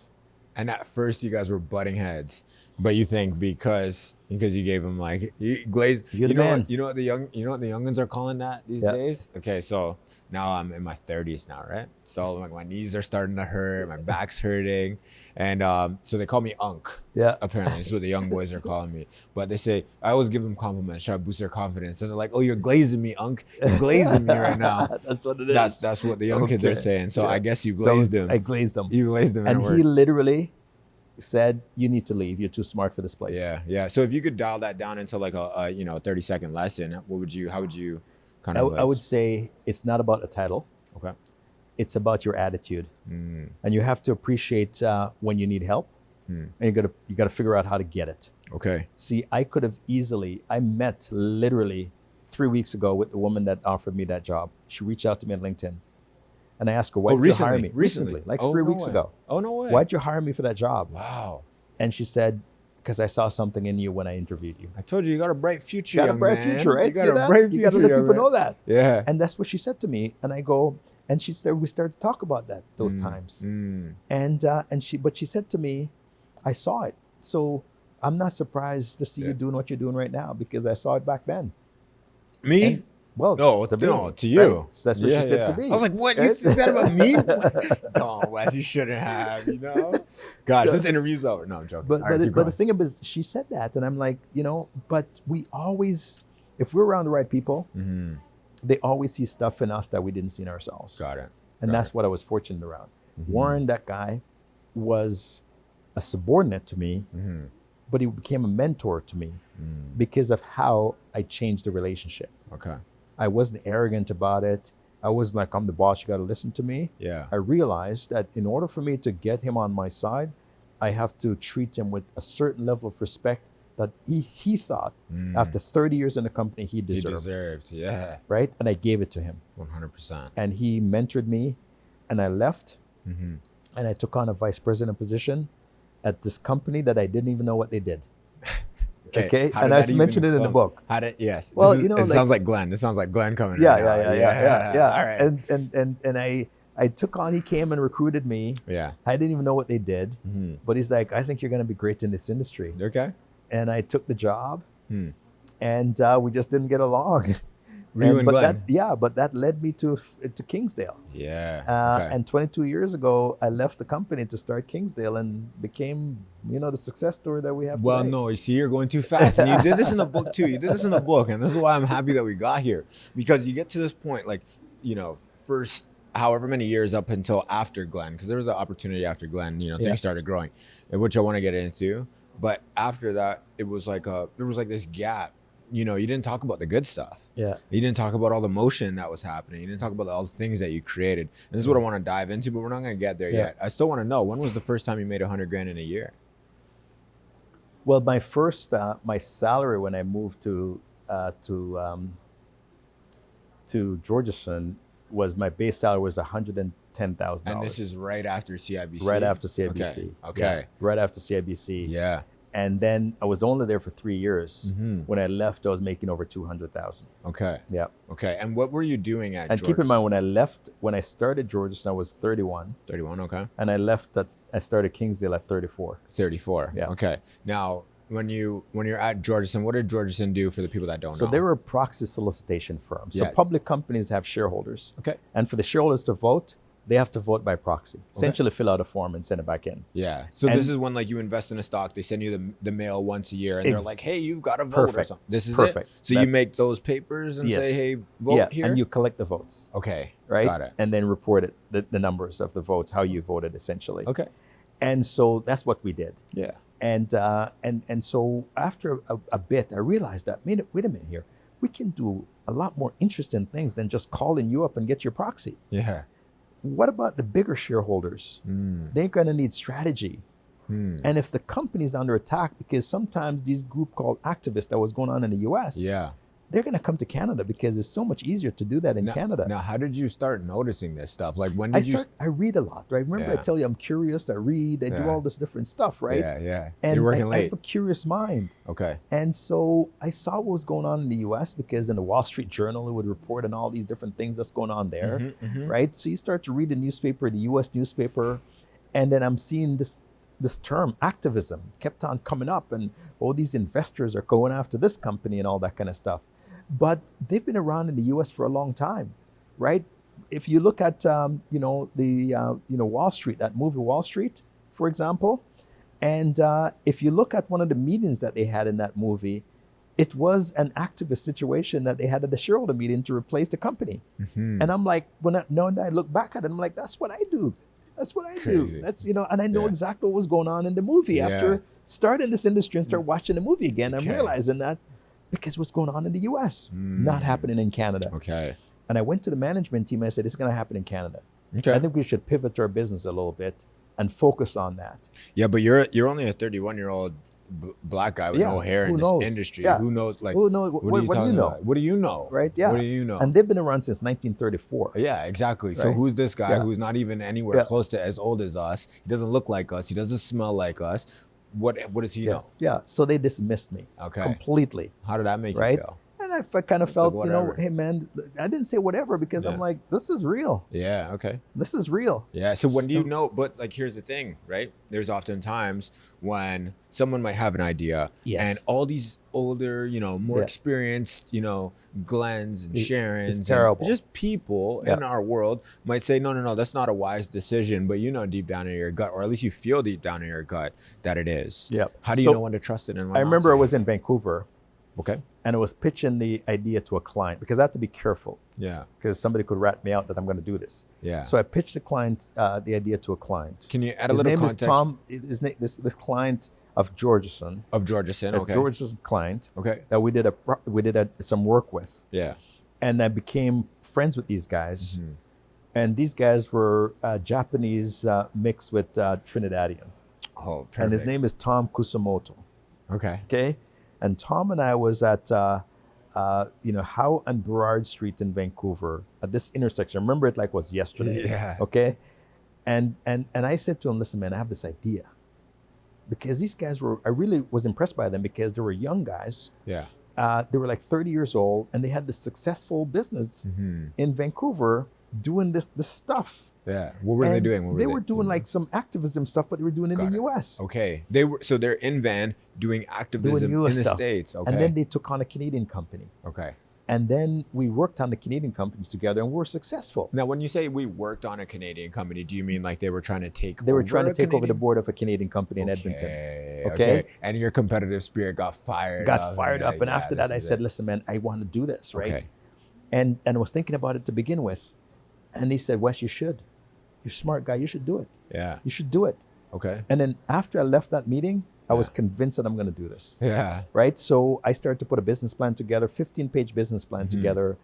And at first, you guys were butting heads, but you think because you gave him like glazed. You're the man. You know what the youngins are calling that these days. Okay, so now I'm in my 30s now, right? So like my knees are starting to hurt, my back's hurting, and so they call me Unk. Yeah. Apparently, this is what the young boys are calling me. But they say I always give them compliments, try to boost their confidence. And they're like, "Oh, you're glazing me, Unk. You're glazing me right now." That's what it is. That's what the young kids are saying. So I guess you glazed him. I glazed him. You glazed him, and he literally said, "You need to leave. You're too smart for this place." Yeah, yeah. So if you could dial that down into like a 30-second lesson, how would you kind of? I would say it's not about a title. Okay. It's about your attitude, and you have to appreciate when you need help, and you got to figure out how to get it. Okay. See, I could have easily. I met literally 3 weeks ago with the woman that offered me that job. She reached out to me on LinkedIn. And I asked her, why did you hire me? Recently, like 3 weeks ago. Oh, no way. Why'd you hire me for that job? Wow. And she said, because I saw something in you when I interviewed you. I told you got a bright future, You got a bright future, right? You got to let people know that. Yeah. And that's what she said to me. And I go, and we started to talk about those times. But she said to me, I saw it. So I'm not surprised to see you doing what you're doing right now because I saw it back then. Me? And, well, No, to me, to you. Right? So that's what she said to me. I was like, what? Right? You said that about me? Oh, Wes, you shouldn't have, Gosh, So- this interview's over. No, I'm joking. But All right, keep but the going. thing is, she said that, and I'm like, but we always, if we're around the right people, Mm-hmm. they always see stuff in us that we didn't see in ourselves. Got it. And Got that's what I was fortunate around. Mm-hmm. Warren, that guy, was a subordinate to me, Mm-hmm. but he became a mentor to me Mm. because of how I changed the relationship. Okay. I wasn't arrogant about it. I wasn't like, I'm the boss, you got to listen to me. Yeah. I realized that in order for me to get him on my side, I have to treat him with a certain level of respect that he thought Mm. after 30 years in the company he You deserved. yeah. Right? And I gave it to him. 100%. And he mentored me, and I left, Mm-hmm. and I took on a vice president position at this company that I didn't even know what they did. Okay? How And did I that mentioned even it in the come? book. How did, yes. Well, It sounds like Glenn. This sounds like Glenn coming Yeah, right now. yeah. All right. And I took on, he came and recruited me. Yeah. I didn't even know what they did, Mm-hmm. but he's like, I think you're going to be great in this industry. Okay. And I took the job, Hmm. and we just didn't get along. You and Glenn. But that led me to Kingsdale. Yeah. Okay. And 22 years ago, I left the company to start Kingsdale and became, the success story that we have Well, today. no, you see, you're going too fast. And you did this in the book too. You did this in the book. And this is why I'm happy that we got here. Because you get to this point, like, first however many years up until after Glenn, because there was an opportunity after Glenn, things started growing, which I want to get into. But after that, it was like there was like this gap. You didn't talk about the good stuff. Yeah. You didn't talk about all the motion that was happening. You didn't talk about all the things that you created. And this is what I want to dive into, but we're not going to get there yet. I still want to know, when was the first time you made $100,000 in a year? Well, my first, my salary when I moved to Georgetown was, my base salary was $110,000. And this is right after CIBC? Right after CIBC. Okay. Yeah, right after CIBC. Yeah. And then I was only there for 3 years. Mm-hmm. When I left, I was making over 200,000. Okay. Yeah. Okay. And what were you doing at And keep in mind, when I started Georgetown, I was 31. 31, okay. And I started Kingsdale at 34. 34. Yeah. Okay. Now, when you're at Georgetown, what did Georgetown do for the people that don't know? So they were a proxy solicitation firm. So Yes. public companies have shareholders. Okay. And for the shareholders to vote, they have to vote by proxy. Essentially fill out a form and send it back in. Yeah. So And- this is when, like, you invest in a stock, they send you the mail once a year, and they're Ex- like, hey, you've got to vote or Perfect. something. This is Perfect. it? So you That's- make those papers and Yes. say, hey, vote Yeah, here? and you collect the votes, Okay. right? Got it. And then report it, the numbers of the votes, how you voted essentially. Okay. And so that's what we did. Yeah. And so after a bit, I realized that, wait a minute here, we can do a lot more interesting things than just calling you up and get your proxy. Yeah. What about the bigger shareholders? Mm. They're going to need strategy. Mm. And if the company's under attack, because sometimes these group called activists that was going on in the US, Yeah. they're going to come to Canada because it's so much easier to do that in Canada. Now, how did you start noticing this stuff? Like, when did I read a lot, right? Remember, I Yeah. tell you I'm curious, I read, I do Yeah. all this different stuff, right? Yeah. And You're working I late. have a curious mind. Okay. And so I saw what was going on in the US because in the Wall Street Journal, it would report on all these different things that's going on there, Mhm. right? So you start to read the newspaper, the US newspaper, and then I'm seeing this term, activism, kept on coming up, and all these investors are going after this company and all that kind of stuff. But they've been around in the US for a long time, right? If you look at, Wall Street, that movie Wall Street, for example, and if you look at one of the meetings that they had in that movie, it was an activist situation that they had at the shareholder meeting to replace the company. Mhm. And I'm like, when I look back at it, I'm like, that's what I do. That's what I Crazy. do. That's, and I know Yeah. exactly what was going on in the movie. Yeah. After starting this industry and start watching the movie again, I'm Okay. realizing that because what's going on in the US, not happening in Canada. Okay. And I went to the management team and I said, it's going to happen in Canada. Okay. I think we should pivot our business a little bit and focus on that. Yeah, but you're only a 31-year-old black guy with Yeah, no hair in who this knows? industry. Yeah. Who knows? Like, Who knows? what What are you do you talking know? about? What do you know? Right? Yeah. What do you know? And they've been around since 1934. Yeah, exactly. So Right? who's this guy Yeah. who's not even anywhere Yeah. close to as old as us? He doesn't look like us. He doesn't smell like us. What does he know? Yeah. So they dismissed me Okay. completely. How did that make Right? you feel? And I kind of It's felt, like, you know, whatever. hey man, I didn't say whatever because Yeah. I'm like, this is real. Yeah. Okay. This is real. Yeah. So when do you So- know? But like, here's the thing, right? There's often times when someone might have an idea, Yes. and all these older, you know, more Yeah. experienced, you know, Glens and It's Sharons, and terrible. just people Yeah. in our world might say, no, that's not a wise decision. But you know, deep down in your gut, or at least you feel deep down in your gut that it is. Yeah. How do you So, know when to trust it and when I not remember to? I was in Vancouver Okay. and I was pitching the idea to a client because I have to be careful Yeah. because somebody could rat me out that I'm going to do this. Yeah. So I pitched the idea to a client. Can you add a His little name context is Tom. This client of Georgeson, of Georgeson? Okay. Georgeson client Okay. that we did some work with, Yeah. and I became friends with these guys. Mhm. And these guys were Japanese mixed with Trinidadian. Oh, perfect. And his name is Tom Kusamoto. Okay. Okay, and Tom and I was at Howe and Burrard Street in Vancouver at this intersection. I remember it like it was yesterday. Yeah. Okay, and I said to him, "Listen, man, I have this idea." Because these guys I really was impressed by them because they were young guys. Yeah. They were like 30 years old and they had this successful business Mm-hmm. in Vancouver doing this stuff. Yeah. What were they And doing? What They were doing like some activism stuff, but they were doing it in Got the it. US. Okay. They're in Van doing activism Doing in US the stuff. States. Okay. And then they took on a Canadian company. Okay. And then we worked on the Canadian company together and we were successful. Now, when you say we worked on a Canadian company, do you mean like they were trying to take They were over trying to a take over the Canadian- board of a Canadian company in Edmonton. Okay. Okay. And your competitive spirit got fired up. Got fired up. And Yeah, after that, this I is said, it. listen, man, I want to do this, right? Okay. And I was thinking about it to begin with. And he said, Wes, you should. You're a smart guy. You should do it. Yeah. You should do it. Okay. And then after I left that meeting, I was Yeah. convinced that I'm going to do this. Yeah. Right? So I started to put a business plan together, 15-page business plan Mhm. together,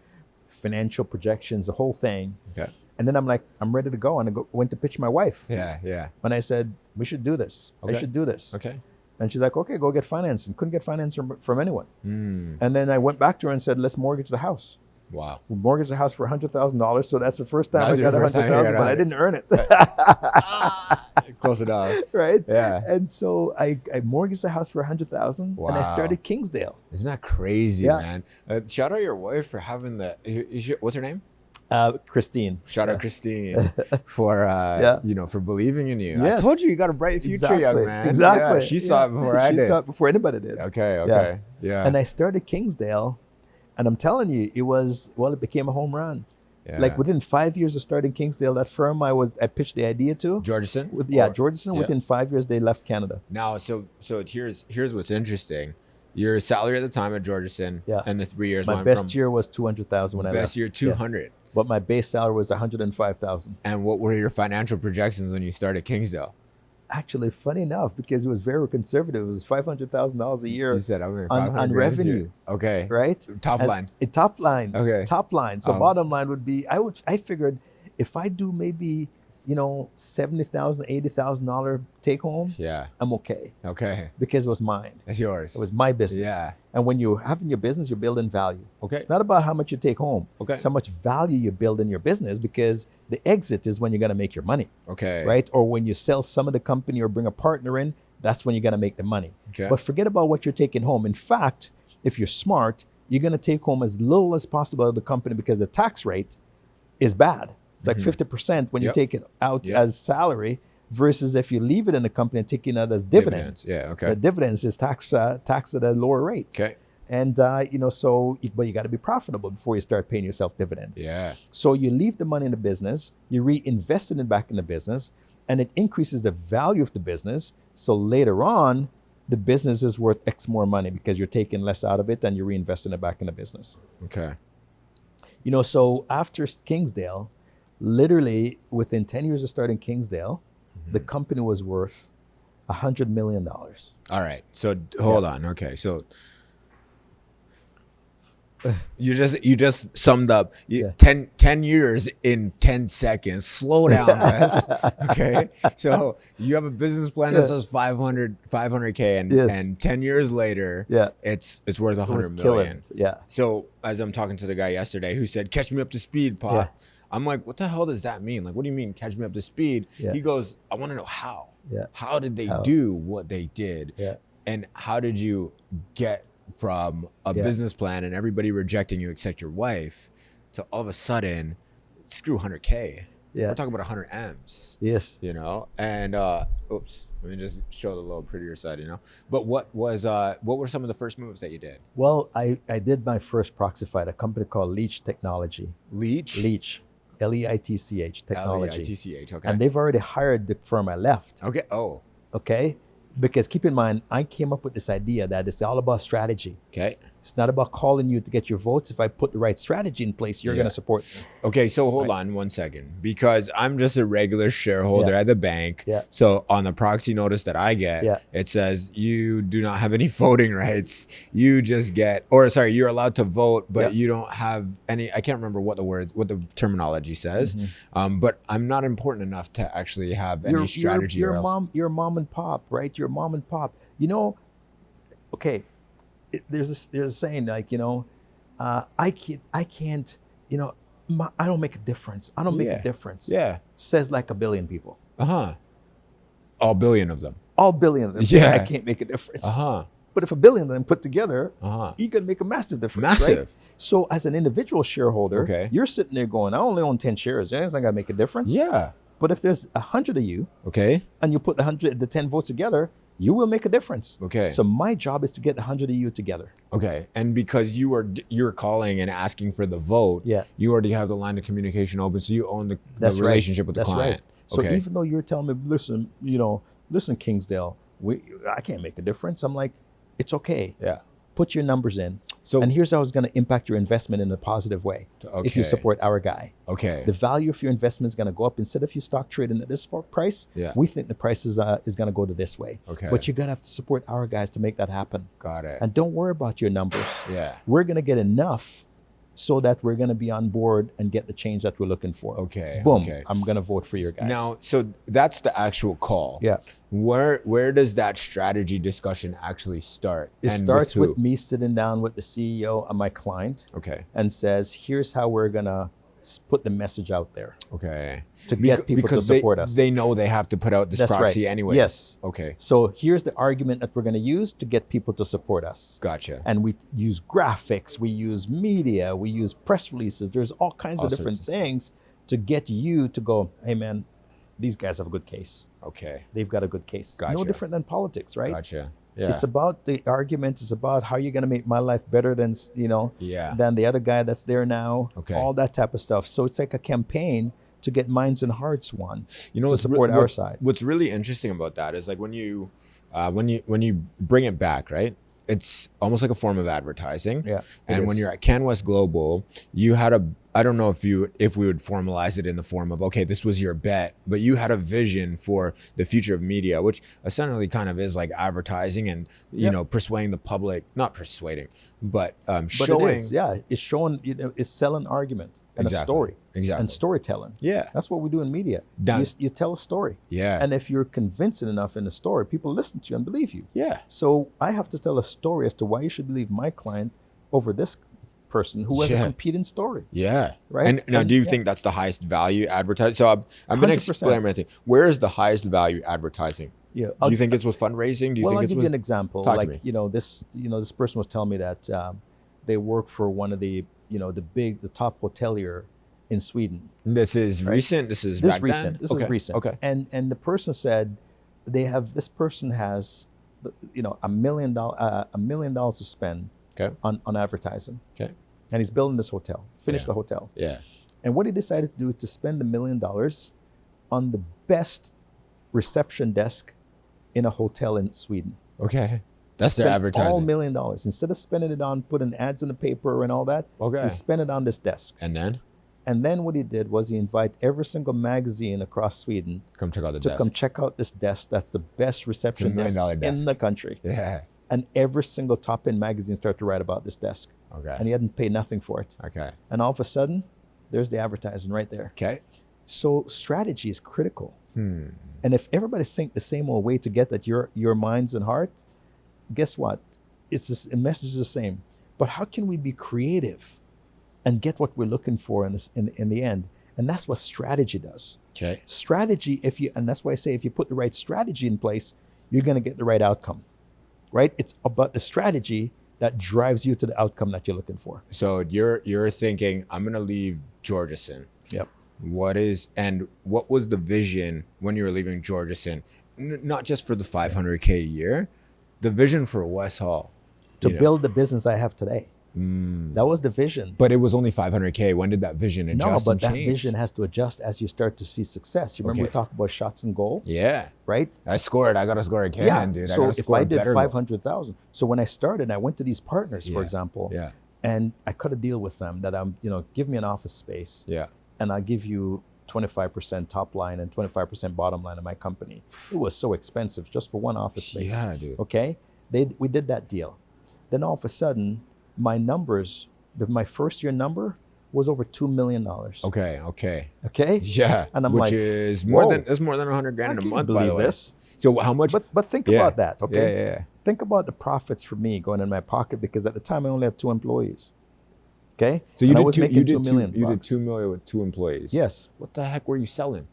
financial projections, the whole thing. Okay. And then I'm like, I'm ready to go. And went to pitch my wife. Yeah. Yeah. And I said, we should do this. Okay. I should do this. Okay. And she's like, okay, go get finance. And couldn't get finance from anyone. Mm. And then I went back to her and said, let's mortgage the house. Wow. We mortgaged the house for $100,000. So that's the first time That I was your got first time you $100,000, got but I 100. didn't earn it. Close enough. Right? Yeah. And so I mortgaged the house for $100,000 and I Wow. started Kingsdale. Isn't that crazy, Yeah. man? Shout out your wife for having the. What's her name? Christine. Shout out Christine for Yeah. for believing in you. Yes. I told you got a bright future, young man. Exactly. Yeah, she saw it before I She did. saw it before anybody did. Okay. Okay. Yeah. And I started Kingsdale, and I'm telling you, it became a home run. Yeah. Like within 5 years of starting Kingsdale, that firm I pitched the idea to. Georgeson. Georgeson. yeah. Within 5 years, they left Canada. Now, so here's what's interesting. Your salary at the time at Georgeson, Yeah. and the 3 years. My went best from year was $200,000 when I left. best year 200. But my base salary was $105,000. And what were your financial projections when you started Kingsdale? Actually, funny enough, because it was very conservative, it was $500,000 a year You said I'm on revenue. Okay. right? Top And line. Top line. Okay. Top line. So Um, bottom line would be, I figured if I do maybe, $70,000, $80,000 take home, Yeah. I'm okay Okay. because it was mine. That's yours. It was my business. Yeah. And when you're having your business, you're building value. Okay. It's not about how much you take home. Okay. It's how much value you build in your business, because the exit is when you're going to make your money, Okay. right? Or when you sell some of the company or bring a partner in, that's when you're going to make the money. Okay. But forget about what you're taking home. In fact, if you're smart, you're going to take home as little as possible out of the company, because the tax rate is bad. It's like 50% when you Yep. take it out Yep. as salary, versus if you leave it in the company and take it out as dividends. Yeah. Okay. The dividends is taxed at a lower rate. Okay. And, but you got to be profitable before you start paying yourself dividend. Yeah. So you leave the money in the business, you reinvest it back in the business, and it increases the value of the business. So later on, the business is worth X more money because you're taking less out of it and you're reinvesting it back in the business. Okay. So after Kingsdale, literally within 10 years of starting Kingsdale, the company was worth $100 million. All right. So hold on. Okay. So you just summed up 10 years in 10 seconds. Slow down, Wes. Okay. So you have a business plan that says 500K, and Yes. and 10 years later, it's worth It was 100 killing million. it. Yeah. So as I'm talking to the guy yesterday who said, "Catch me up to speed, Pop." Yeah. I'm like, "What the hell does that mean? Like, what do you mean, catch me up to speed?" Yeah. He goes, "I want to know how. Yeah. How did they How? do what they did? Yeah. And how did you get from a business plan and everybody rejecting you except your wife to all of a sudden screw 100K. Yeah. We're talking about 100 M's. Yes. You know, and oops, let me just show the little prettier side, you know. But what were some of the first moves that you did? Well, I did my first proxy fight, a company called Leach Technology. Leach, Leitch Technology. Leitch, okay. And they've already hired the firm I left. Okay. Oh. Okay. Because keep in mind, I came up with this idea that it's all about strategy. Okay. It's not about calling you to get your votes. If I put the right strategy in place, you're going to support me. Okay, so hold on 1 second, because I'm just a regular shareholder at the bank. Yeah. So on the proxy notice that I get, it says you do not have any voting rights. You just get, or sorry, you're allowed to vote, but you don't have any. I can't remember what the terminology says. But I'm not important enough to actually have any strategy. Your mom and pop, right? Your mom and pop. You know, okay. There's a saying like, you know, I can't, you know, I don't make a difference. I don't make a difference. Yeah. Says like a billion people. All billion of them. All billion of them. Yeah. I can't make a difference. But if a billion of them put together, you can make a massive difference. Right? So as an individual shareholder, you're sitting there going, I only own 10 shares. It's not gonna make a difference. Yeah. But if there's 100 of you, and you put the 10 votes together, you will make a difference. Okay. So my job is to get 100 of you together. Okay. And because you're calling and asking for the vote, you already have the line of communication open, so you own the relationship with the client. Right. So even though you're telling me, listen, Kingsdale, I can't make a difference. I'm like, it's okay. Yeah. Put your numbers in. So, and here's how it's going to impact your investment in a positive way. If you support our guy. Okay. The value of your investment is going to go up. Instead of your stock trading at this price, we think the price is going to go to this way. Okay. But you're going to have to support our guys to make that happen. Got it. And don't worry about your numbers. Yeah. We're going to get enough so that we're going to be on board and get the change that we're looking for. Okay. Boom. Okay. I'm going to vote for your guys. Now, so that's the actual call. Yeah. Where does that strategy discussion actually start? It starts with me sitting down with the CEO of my client. Okay. And says, here's how we're going to put the message out there. Okay. To get people to support us. They know they have to put out this proxy anyway. Yes. Okay. So here's the argument that we're going to use to get people to support us. Gotcha. And we use graphics, we use media, we use press releases. There's all kinds of different things to get you to go, hey man, these guys have a good case. Okay. They've got a good case. Gotcha. No different than politics, right? Gotcha. Yeah. It's about the argument. It's about how you're going to make my life better than, than the other guy that's there now. Okay. All that type of stuff. So it's like a campaign to get minds and hearts won. To support our side. What's really interesting about that is like when you bring it back, right? It's almost like a form of advertising. Yeah. And when you're at CanWest Global, you had I don't know if we would formalize it in the form of, okay, this was your bet, but you had a vision for the future of media, which essentially kind of is like advertising and, persuading the public, not persuading, but showing. It is, it's showing, it's selling argument and a story. Exactly. And storytelling. Yeah. That's what we do in media. You tell a story. Yeah. And if you're convincing enough in the story, people listen to you and believe you. Yeah. So I have to tell a story as to why you should believe my client over this person who has a competing story. Yeah. Right. And now, do you think that's the highest value advertising? So I'm going to explain my thing. Where is the highest value advertising? Yeah. Do you think it's with fundraising? Do you think I'll give you an example. Talk to me. This person was telling me that they work for one of the top hotelier in Sweden. This is recent. This is recent. This is recent. Okay. And the person said this person has $1 million to spend on advertising. Okay. And he's building this hotel. Finished the hotel. Yeah. And what he decided to do is to spend $1 million on the best reception desk in a hotel in Sweden. Okay. That's their advertising. All $1 million. Instead of spending it on putting ads in the paper and all that, he spent it on this desk. And then what he did was he invited every single magazine across Sweden come check out this desk. That's the best reception desk in the country. Yeah. And every single top end magazine started to write about this desk. Okay. And he hadn't paid nothing for it. Okay. And all of a sudden, there's the advertising right there. Okay. So strategy is critical. And if everybody think the same old way to get that your minds and heart, guess what? The message is the same. But how can we be creative and get what we're looking for in the end? And that's what strategy does. Okay. Strategy, and that's why I say if you put the right strategy in place, you're going to get the right outcome. Right? It's about the strategy that drives you to the outcome that you're looking for. So you're thinking, I'm gonna leave Georgeson. Yep. What was the vision when you were leaving Georgeson? Not just for the 500K a year, the vision for Wes Hall. To build the business I have today. That was the vision. But it was only 500K. When did that vision adjust? No, but and that change? Vision has to adjust as you start to see success. You remember we talked about shots and goal? Yeah. Right? I gotta score again, Yeah. dude. So if I did 500,000, so when I started, I went to these partners, for example, and I cut a deal with them that give me an office space. Yeah. And I'll give you 25% top line and 25% bottom line of my company. It was so expensive just for one office space. Yeah, dude. Okay? We did that deal. Then all of a sudden, my numbers, my first year number was over $2 million. Okay. Okay? Yeah. And I'm which like, is more than $100,000 a month. Believe by the way. this. So how much? But think about that, okay? Yeah. Think about the profits for me going in my pocket because at the time I only had 2 employees. Okay? So you was making $2 million. You did $2 million with 2 employees. Yes. What the heck were you selling?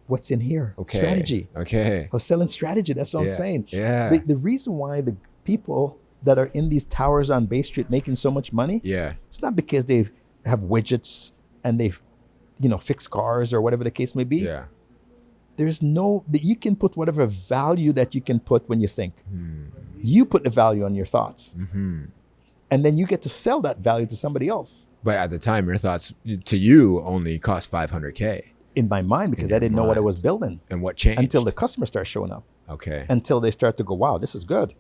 What's in here? Okay. Strategy. Okay. I was selling strategy. That's what I'm saying. Yeah. The reason why the people that are in these towers on Bay Street making so much money, it's not because they have widgets and they've, fix cars or whatever the case may be. Yeah. There's you can put whatever value that you can put when you think. You put the value on your thoughts. Mm-hmm. And then you get to sell that value to somebody else. But at the time, your thoughts to you only cost 500K. In my mind, because I didn't know what I was building. And what changed? Until the customers start showing up. Okay. Until they start to go, wow, this is good.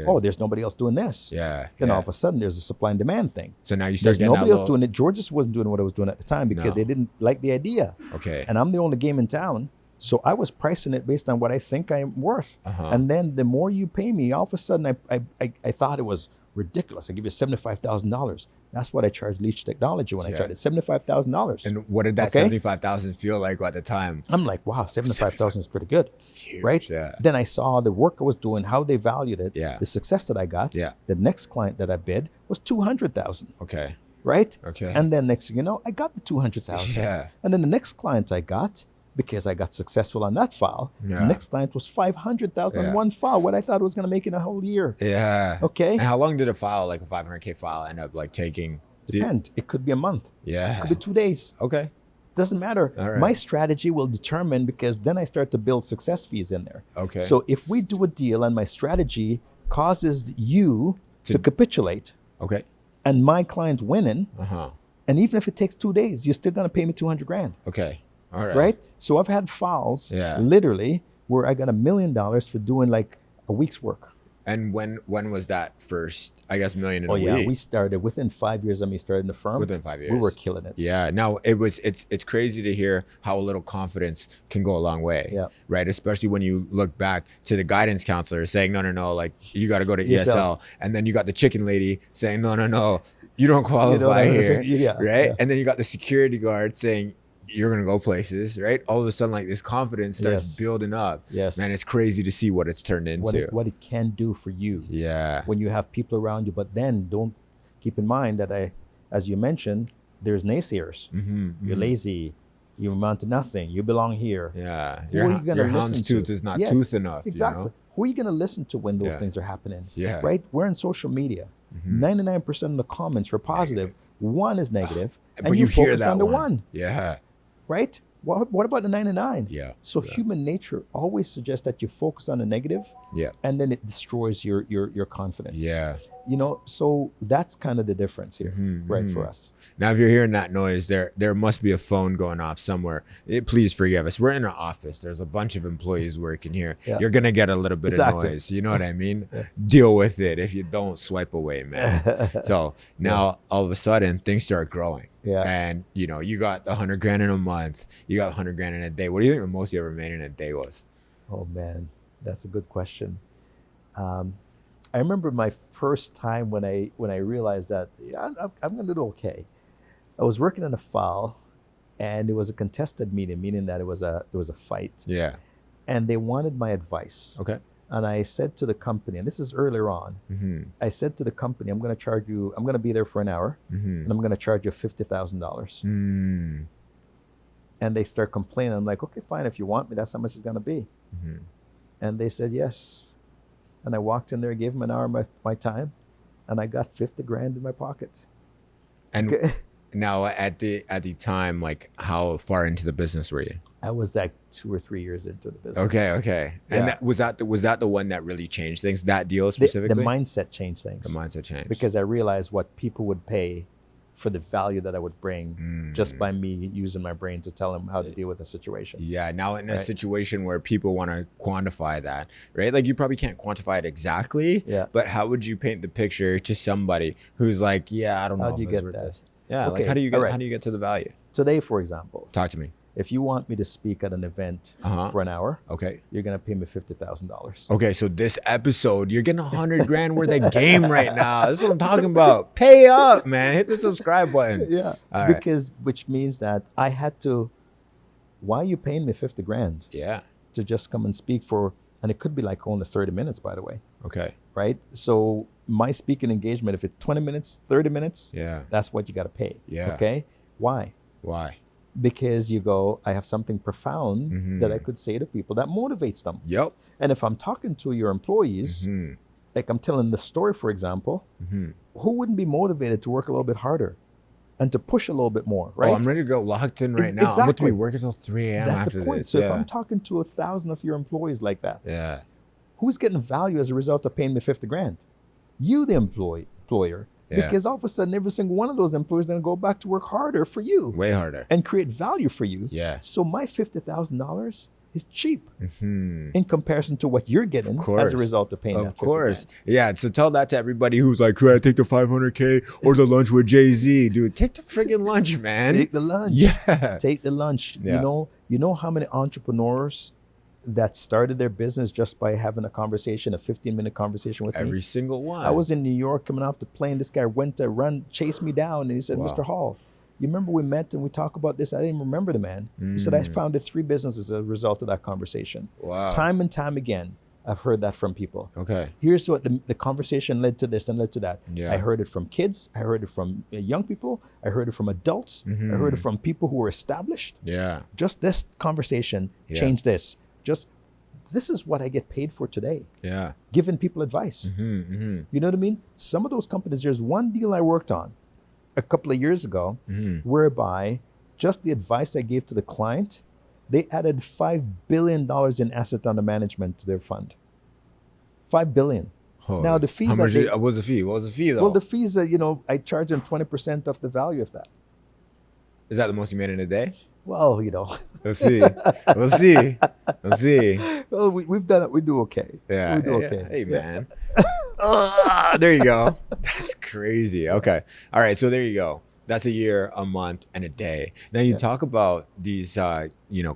Oh, there's nobody else doing this. Yeah. Then all of a sudden, there's a supply and demand thing. So now you start getting nobody else doing it. George's wasn't doing what I was doing at the time because they didn't like the idea. Okay. And I'm the only game in town. So I was pricing it based on what I think I'm worth. And then the more you pay me, all of a sudden, I thought it was ridiculous. I give you $75,000. That's what I charged Leach Technology when I started, $75,000. And what did that $75,000 feel like at the time? I'm like, wow, $75,000 is pretty good, huge, right? Yeah. Then I saw the work I was doing, how they valued it, the success that I got. Yeah. The next client that I bid was $200,000. Okay. Right? Okay. And then next thing you know, I got the $200,000. Yeah. And then the next client I got, because I got successful on that file, the next client was $500,000 on one file, what I thought was going to make in a whole year. Yeah. Okay. And how long did a file, like a 500K file, end up like taking? Depend. It could be a month. Yeah. It could be 2 days. Okay. Doesn't matter. All right. My strategy will determine because then I start to build success fees in there. Okay. So if we do a deal and my strategy causes you to capitulate, okay, and my client winning, uh-huh, and even if it takes 2 days, you're still gonna pay me $200,000. Okay. All right. Right? So I've had files literally where I got $1 million for doing like a week's work. And when was that first, I guess, million in a week? Oh yeah, we started within 5 years of me starting the firm. Within 5 years. We were killing it. Yeah. Now it's crazy to hear how a little confidence can go a long way. Yeah. Right. Especially when you look back to the guidance counselor saying, no, like you got to go to ESL. And then you got the chicken lady saying, no, you don't qualify here. Right. Yeah. And then you got the security guard saying, you're going to go places, right? All of a sudden, like this confidence starts building up. Yes. Man, it's crazy to see what it's turned into. What it can do for you. Yeah. When you have people around you. But then don't keep in mind that as you mentioned, there's naysayers. You're lazy. You amount to nothing. You belong here. Yeah. Who are you going to listen to? Tooth is not tooth enough. Exactly. You know? Who are you going to listen to when those things are happening? Yeah. Right? We're in social media. 99% of the comments are positive. One is negative. But and you focus hear that on the one. Yeah. Right? What about the 99? Yeah. So human nature always suggests that you focus on the negative. Yeah. And then it destroys your confidence. Yeah. You know, so that's kind of the difference here, right, for us. Now, if you're hearing that noise, there must be a phone going off somewhere. Please forgive us. We're in an office. There's a bunch of employees working here. Yeah. You're going to get a little bit of noise. You know what I mean? Deal with it. If you don't, swipe away, man. So now, all of a sudden, things start growing. Yeah. And, you got $100,000 in a month. You got $100,000 in a day. What do you think the most you ever made in a day was? Oh, man. That's a good question. I remember my first time when I realized that I'm going to do okay. I was working on a file, and it was a contested meaning that it was a fight. Yeah. And they wanted my advice. Okay. And I said to the company, and this is earlier on, I said to the company, I'm going to be there for an hour, and I'm going to charge you $50,000. And they start complaining. I'm like, okay, fine. If you want me, that's how much it's going to be. And they said yes. And I walked in there, gave them an hour of my time, and I got 50 grand in my pocket. And Okay. now at the time, like how far into the business were you? I was like 2 or 3 years into the business. Okay. And Yeah. was that the one that really changed things? That deal The specifically? mindset changed things. The mindset changed. Because I realized what people would pay for the value that I would bring just by me using my brain to tell them how to deal with a situation. Yeah, now in a Right. situation where people want to quantify that, right? Like you probably can't quantify it exactly, Yeah. but how would you paint the picture to somebody who's like, yeah, I don't know. How do you if it's get worth that? this. Yeah, like Okay, how do you all right. get to the value? Today, for example, Talk to me. if you want me to speak at an event Uh-huh. for an hour, Okay. you're going to pay me $50,000. Okay, so this episode, you're getting 100 grand worth of game right now. This is what I'm talking about. Pay up, man. Hit the subscribe button. Yeah. All right. Because, which means that I had to, why are you paying me 50 grand Yeah. to just come and speak for, and it could be like only 30 minutes, by the way, Okay. right? So my speaking engagement, if it's 20 minutes, 30 minutes, Yeah. that's what you got to pay. Yeah. Okay. Why? Why? Because you go, I have something profound Mhm. that I could say to people that motivates them. Yep. And if I'm talking to your employees, Mm-hmm. like I'm telling the story, for example, Mm-hmm. who wouldn't be motivated to work a little bit harder and to push a little bit more, right? Oh, I'm ready to go locked in right Ex- now. I'm about to be exactly. working till 3 a.m. That's after the point. this. So if Yeah. I'm talking to 1,000 of your employees like that, Yeah. who's getting value as a result of paying me 50 grand? You, the employer. Yeah. Because all of a sudden, every single one of those employers is going to go back to work harder for you Way harder. and create value for you. Yeah. So my $50,000 is cheap Mm-hmm. in comparison to what you're getting course. as a result of paying that Of 50 course. grand. Yeah. So tell that to everybody who's like, should I take the 500K or the lunch with Jay-Z? Dude, take the friggin' lunch, man. Take the lunch. Yeah. Take the lunch. Yeah. You know how many entrepreneurs that started their business just by having a conversation, a 15-minute conversation with Every me? single one. I was in New York coming off the plane. This guy went to run, chased me down, and he said, Wow. Mr. Hall, you remember we met and we talked about this? I didn't even remember the man. He said, I founded 3 businesses as a result of that conversation. Wow. Time and time again, I've heard that from people. Okay. Here's what the conversation led to this and led to that. Yeah. I heard it from kids. I heard it from young people. I heard it from adults. I heard it from people who were established. Yeah. Just this conversation Yeah. changed this. This is what I get paid for today, Yeah. giving people advice. Mm-hmm. Mm-hmm. You know what I mean? Some of those companies, there's one deal I worked on a couple of years ago Mm-hmm. whereby just the advice I gave to the client, they added $5 billion in asset under management to their fund. $5 billion. Now, the fees How that much they- what was the fee? What was the fee though? Well, the fees that, I charge them 20% of the value of that. Is that the most you made in a day? Well, Let's see. We'll see. We'll see. well, we've done it. We do okay. Yeah. We do yeah. okay. Hey, Yeah. man. There you go. That's crazy. Okay. All right. So there you go. That's a year, a month, and a day. Now you talk about these,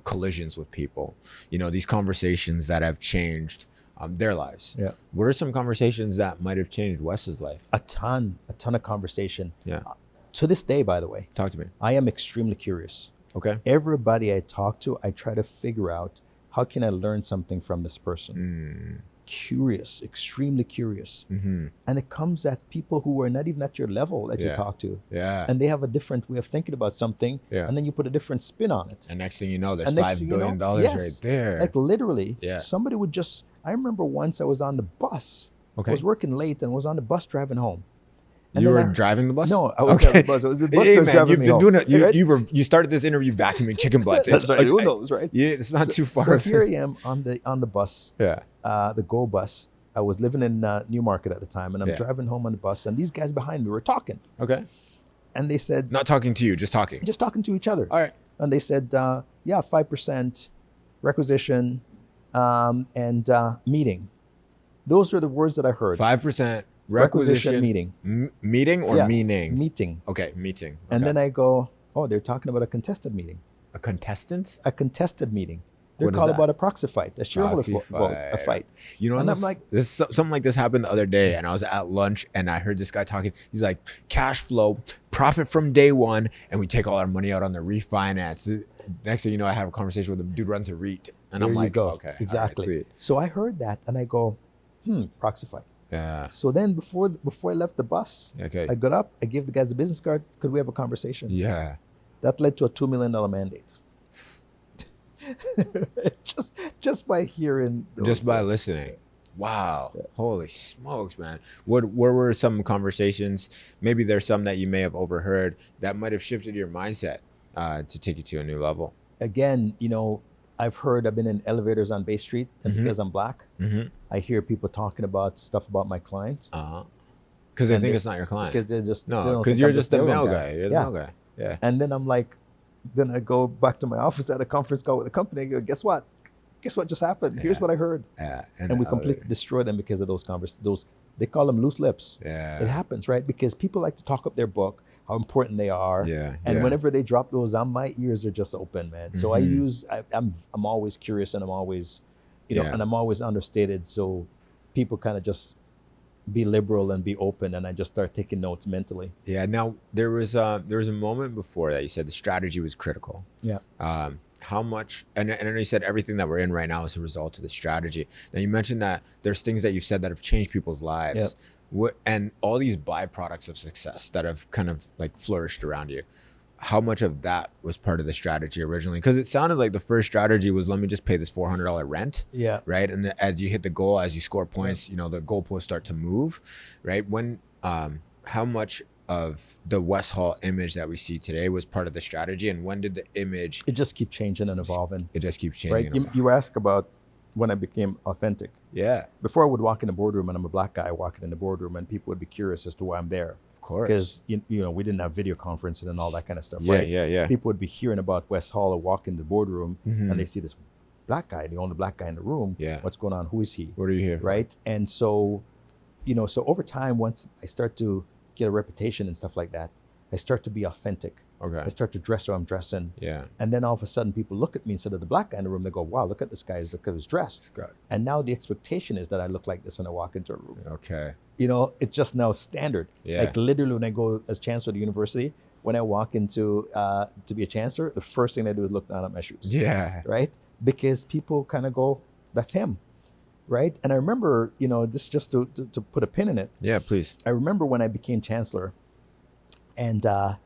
collisions with people. These conversations that have changed their lives. Yeah. What are some conversations that might have changed Wes's life? A ton of conversation. Yeah. To this day, by the way, Talk to me. I am extremely curious. Okay. Everybody I talk to, I try to figure out how can I learn something from this person. Curious, extremely curious. Mm-hmm. And it comes at people who are not even at your level that you Yeah. talk to. Yeah. And they have a different way of thinking about something. Yeah. And then you put a different spin on it. And next thing you know, there's And next $5 thing you billion know, right yes. there. Like literally, Yeah. somebody would just, I remember once I was on the bus. Okay. I was working late and was on the bus driving home. And You then were driving the bus? No, I was driving the bus. It was the bus Hey, that was man, driving you've me been home. doing it. Right? You started this interview vacuuming chicken butts. That's It's right. like- Who knows, right? Yeah, it's not too far. So here I am on the bus, Yeah. the Go bus. I was living in Newmarket at the time, and I'm Yeah. driving home on the bus, and these guys behind me were talking, Okay. and they said, Not talking to you, just talking. just talking to each other, All right. and they said, 5% requisition and meeting. Those are the words that I heard. 5% Requisition, requisition. meeting. Meeting or Yeah, meaning? Meeting. Okay, meeting. And Okay. then I go, oh, they're talking about a contested meeting. A contestant? A contested meeting. They're What is called that? about a proxy fight, a shareholder Proxy vote, a fight. fight. You know, And this, I'm like- something like this happened the other day, and I was at lunch, and I heard this guy talking. He's like, cash flow, profit from day one, and we take all our money out on the refinance. Next thing you know, I have a conversation with him. Dude runs a REIT, and There I'm you like, go. okay, all right, Exactly. sweet. So I heard that, and I go, proxy fight. Yeah. So then before I left the bus, Okay. I got up, I gave the guys a business card. Could we have a conversation? Yeah. That led to a $2 million mandate. just by hearing those, Just by listening. Wow. Holy smokes, man. What were some conversations? Maybe there's some that you may have overheard that might have shifted your mindset to take you to a new level. Again, I've been in elevators on Bay Street, and because I'm black, I hear people talking about stuff about my client. Because they think it's not your client. Because they're just because you're just the mail guy. You're the mail guy. Yeah. And then I'm like, then I go back to my office at a conference call with the company. I go, guess what? Guess what just happened? Here's what I heard. Yeah. And we completely destroy them because of those conversations. They call them loose lips. Yeah. It happens, right? Because people like to talk up their book, how important they are. Yeah. And whenever they drop those, my ears are just open, man. So I'm always curious, and I'm always, and I'm always understated. So people kind of just be liberal and be open, and I just start taking notes mentally. Yeah. Now there was a moment before that you said the strategy was critical. Yeah. How much, and I know you said everything that we're in right now is a result of the strategy. Now you mentioned that there's things that you've said that have changed people's lives. Yep. And all these byproducts of success that have kind of like flourished around you. How much of that was part of the strategy originally? Because it sounded like the first strategy was, let me just pay this $400 rent. Yeah. Right. And as you hit the goal, as you score points, the goalposts start to move. Right. When, how much of the Wes Hall image that we see today was part of the strategy, and when did the image? It just keeps changing and evolving. It just keeps changing. Right. You ask about when I became authentic. Yeah. Before I would walk in the boardroom, and I'm a black guy walking in the boardroom, and people would be curious as to why I'm there. Of course. Because we didn't have video conferencing and all that kind of stuff. Yeah, right? yeah. People would be hearing about Wes Hall or walk in the boardroom, and they see this black guy, the only black guy in the room. Yeah. What's going on? Who is he? What are you here? Right. And so, so over time, once I start to get a reputation and stuff like that, I start to be authentic. Okay. I start to dress how I'm dressing. Yeah. And then all of a sudden people look at me instead of the black guy in the room, they go, wow, look at this guy, look at his dress. And now the expectation is that I look like this when I walk into a room. Okay. It's just now standard. Yeah. Like literally when I go as chancellor of the university, when I walk into to be a chancellor, the first thing I do is look down at my shoes. Yeah. Right? Because people kind of go, that's him. Right? And I remember, this just to put a pin in it. Yeah, please. I remember when I became chancellor, and I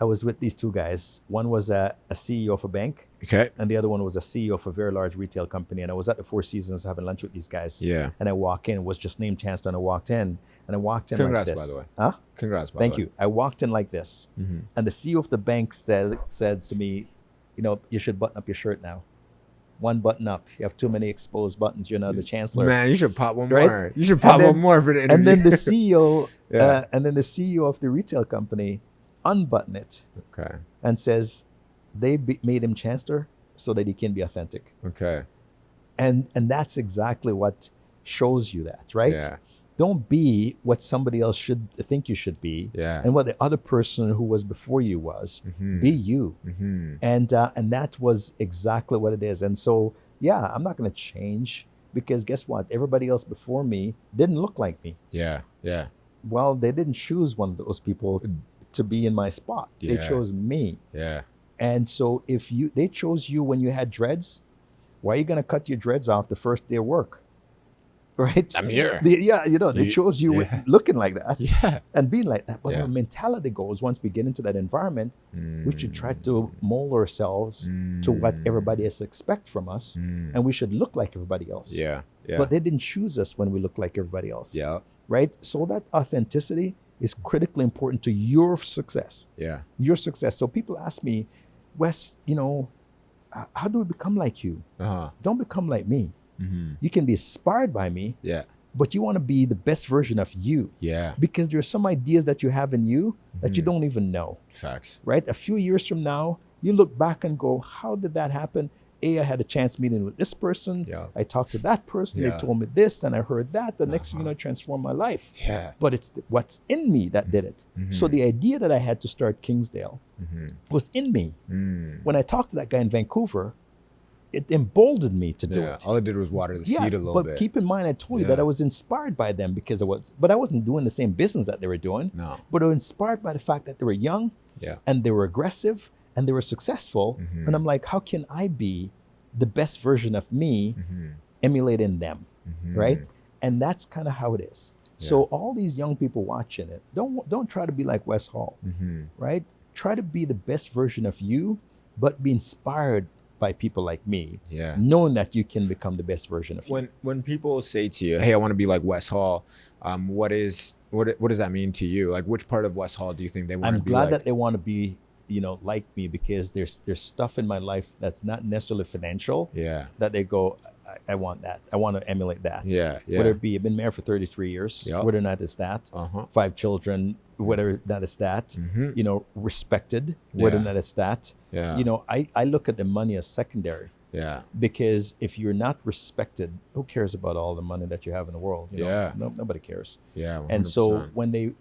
was with these two guys. One was a CEO of a bank. Okay. And the other one was a CEO of a very large retail company. And I was at the Four Seasons having lunch with these guys. Yeah. And I walk in, was just named chancellor, and I walked in like this. Congrats, by the way. Huh? Congrats, by the way. Thank you. I walked in like this. And the CEO of the bank says to me, you should button up your shirt now. One button up. You have too many exposed buttons. You're now the chancellor. Man, you should pop one right? more. You should pop one more for the interview. And then the CEO, and then the CEO of the retail company, unbutton it. Okay. And says, they made him chancellor so that he can be authentic. Okay. And that's exactly what shows you that, right? Yeah. Don't be what somebody else should think you should be, and what the other person who was before you was. Be you, and that was exactly what it is. And so, I'm not going to change, because guess what? Everybody else before me didn't look like me. Yeah, yeah. Well, they didn't choose one of those people to be in my spot. They chose me. Yeah. And so, if they chose you when you had dreads, why are you going to cut your dreads off the first day of work? Right? I'm here. They chose you with looking like that and being like that. But our mentality goes, once we get into that environment, we should try to mold ourselves to what everybody else expects from us. And we should look like everybody else. Yeah. But they didn't choose us when we look like everybody else. Yeah. Right? So that authenticity is critically important to your success. Yeah. Your success. So people ask me, Wes, how do we become like you? Don't become like me. You can be inspired by me, but you want to be the best version of you. Yeah. Because there's some ideas that you have in you that you don't even know. Facts. Right? A few years from now, you look back and go, how did that happen? I had a chance meeting with this person. I talked to that person. They told me this, and I heard that. The next thing you know, it transformed my life. Yeah. But it's what's in me that did it. So the idea that I had to start Kingsdale was in me. When I talked to that guy in Vancouver, it emboldened me to do it. All I did was water the seed a little bit. But keep in mind, I told you that I was inspired by them because but I wasn't doing the same business that they were doing. No. But I was inspired by the fact that they were young, and they were aggressive, and they were successful. And I'm like, how can I be the best version of me, emulating them, right? And that's kind of how it is. So all these young people watching it, don't try to be like Wes Hall, right? Try to be the best version of you, but be inspired by people like me, Yeah. knowing that you can become the best version of you. When people say to you, "Hey, I want to be like Wes Hall," what does that mean to you? Like, which part of Wes Hall do you think they want to I'm be glad like? that they want to be, like me, because there's stuff in my life that's not necessarily financial Yeah. that they go, I want that. I want to emulate that. Yeah. Yeah. Whether it be, I've been married for 33 years, Yep. whether or not it's that, Uh-huh. 5 children, whether that is that, Mhm. respected, whether or Yeah. not it's that. Yeah. I look at the money as secondary, Yeah. because if you're not respected, who cares about all the money that you have in the world? Yeah. Nobody cares. Yeah. 100%. And so when they,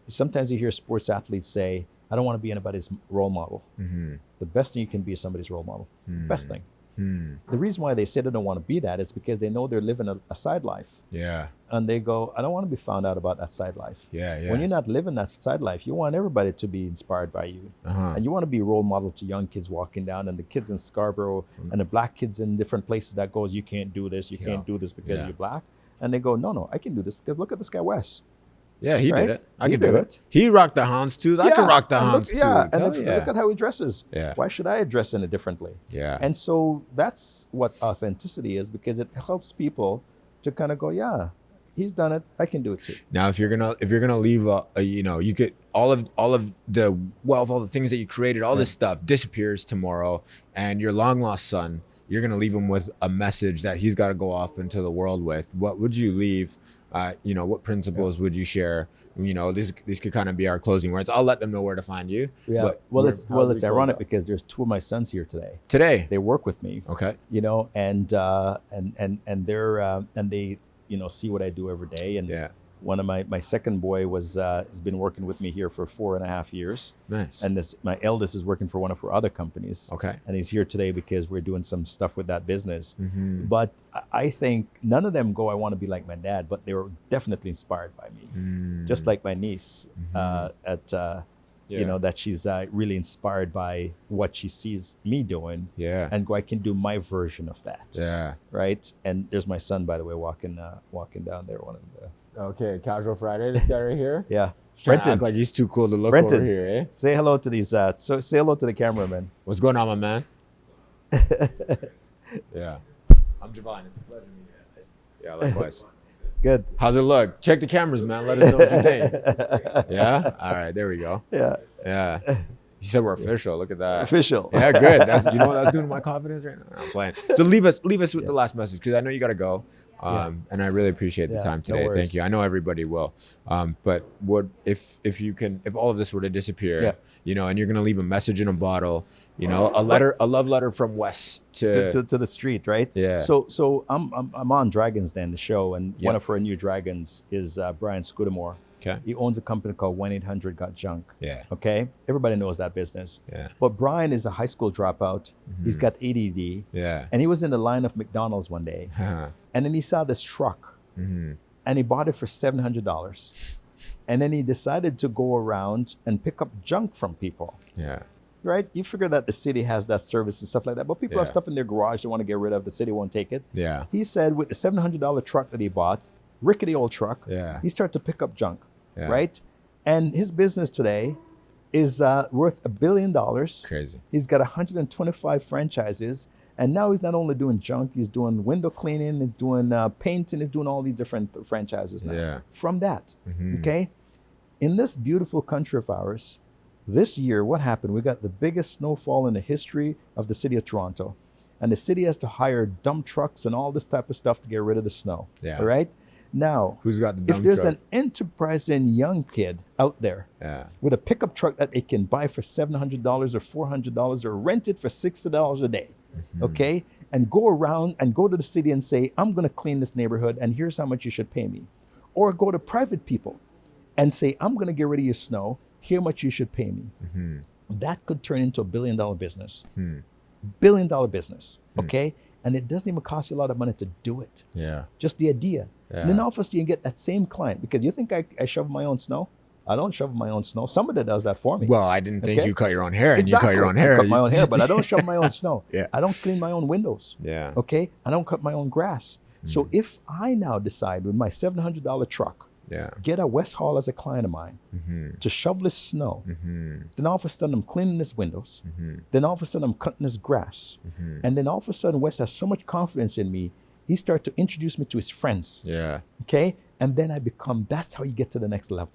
sometimes you hear sports athletes say, I don't want to be anybody's role model. Mm-hmm. The best thing you can be is somebody's role model. Best thing. Hmm. The reason why they say they don't want to be that is because they know they're living a side life. Yeah. And they go, I don't want to be found out about that side life. Yeah. Yeah. When you're not living that side life, you want everybody to be inspired by you. Uh-huh. And you want to be a role model to young kids walking down, and the kids in Scarborough and the black kids in different places that goes, you can't do this, you can't do this because you're black. And they go, no, I can do this because look at this guy, Wes. Yeah, he Right? did it. I He can did do it. it. He rocked the houndstooth. I can rock the and houndstooth. and Hell look at how he dresses. Yeah. Why should I dress any differently? Yeah. And so that's what authenticity is, because it helps people to kind of go, yeah, he's done it, I can do it too. Now, if you're gonna leave you get all of the wealth, all the things that you created, all this stuff disappears tomorrow, and your long lost son, you're gonna leave him with a message that he's got to go off into the world with. What would you leave? What principles would you share? These could kind of be our closing words. I'll let them know where to find you. Yeah. But It's how do we close ironic out? because there's 2 of my sons here today. Today. They work with me. Okay. And they're and they see what I do every day. And Yeah. one of my second boy has been working with me here for 4.5 years. Nice. And my eldest is working for one of our other companies. Okay. And he's here today because we're doing some stuff with that business. Mm-hmm. But I think none of them go, I want to be like my dad, but they were definitely inspired by me. Just like my niece, that she's really inspired by what she sees me doing. Yeah. And go, I can do my version of that. Yeah. Right. And there's my son, by the way, walking down there. One of the, Okay, Casual Friday, this guy right here. yeah. Trying to Brenton, act like he's too cool to look Brenton. over here, eh? say hello to these. Say hello to the cameraman. What's going on, my man? Yeah. I'm Javon. It's a pleasure meeting you. Yeah, likewise. Good. How's it look? Check the cameras, man. Let us know what you think. Yeah? All right, there we go. Yeah. Yeah. He said we're official. Look at that. Official. Yeah, good. You know what that's doing to my confidence right now? I'm playing. So leave us with the last message, because I know you got to go. And I really appreciate the time no today. worries. Thank you. I know everybody will. But if all of this were to disappear, and you're gonna leave a message in a bottle, a love letter from Wes to the street, right? Yeah. So I'm on Dragons Den, the show, and one of our new dragons is Brian Scudamore. Okay. He owns a company called 1-800-GOT-JUNK. Yeah. Okay. Everybody knows that business. Yeah. But Brian is a high school dropout. He's got ADD. Yeah. And he was in the line of McDonald's one day, and then he saw this truck, and he bought it for $700. And then he decided to go around and pick up junk from people. Yeah. Right? You figure that the city has that service and stuff like that, but people have stuff in their garage they want to get rid of. The city won't take it. Yeah. He said with the $700 truck that he bought, rickety old truck, Yeah. he started to pick up junk. Yeah. Right? And his business today is worth $1 billion. Crazy. He's got 125 franchises. And now he's not only doing junk, he's doing window cleaning, he's doing painting, he's doing all these different franchises now. Yeah. From that, okay? In this beautiful country of ours, this year, what happened? We got the biggest snowfall in the history of the city of Toronto. And the city has to hire dump trucks and all this type of stuff to get rid of the snow. Yeah. All right? Now, Who's got the dump if there's trucks? an enterprising young kid out there with a pickup truck that they can buy for $700 or $400 or rent it for $60 a day, okay? And go around and go to the city and say, I'm going to clean this neighborhood and here's how much you should pay me. Or go to private people and say, I'm going to get rid of your snow. Here's how much you should pay me. That could turn into $1 billion business. $1 billion business, okay? And it doesn't even cost you a lot of money to do it. Yeah. Just the idea. Yeah. And then all of a sudden you can get that same client, because you think I shovel my own snow? I don't shovel my own snow. Somebody does that for me. Well, I didn't think Okay. you cut your own hair, and Exactly. you cut your own hair. I cut my own hair, but I don't shovel my own snow. Yeah. I don't clean my own windows. Yeah. Okay? I don't cut my own grass. So if I now decide with my $700 truck Yeah. Get a Wes Hall as a client of mine to shovel his snow. Then all of a sudden I'm cleaning his windows. Then all of a sudden I'm cutting his grass. And then all of a sudden Wes has so much confidence in me, he started to introduce me to his friends. Yeah. Okay? And then that's how you get to the next level.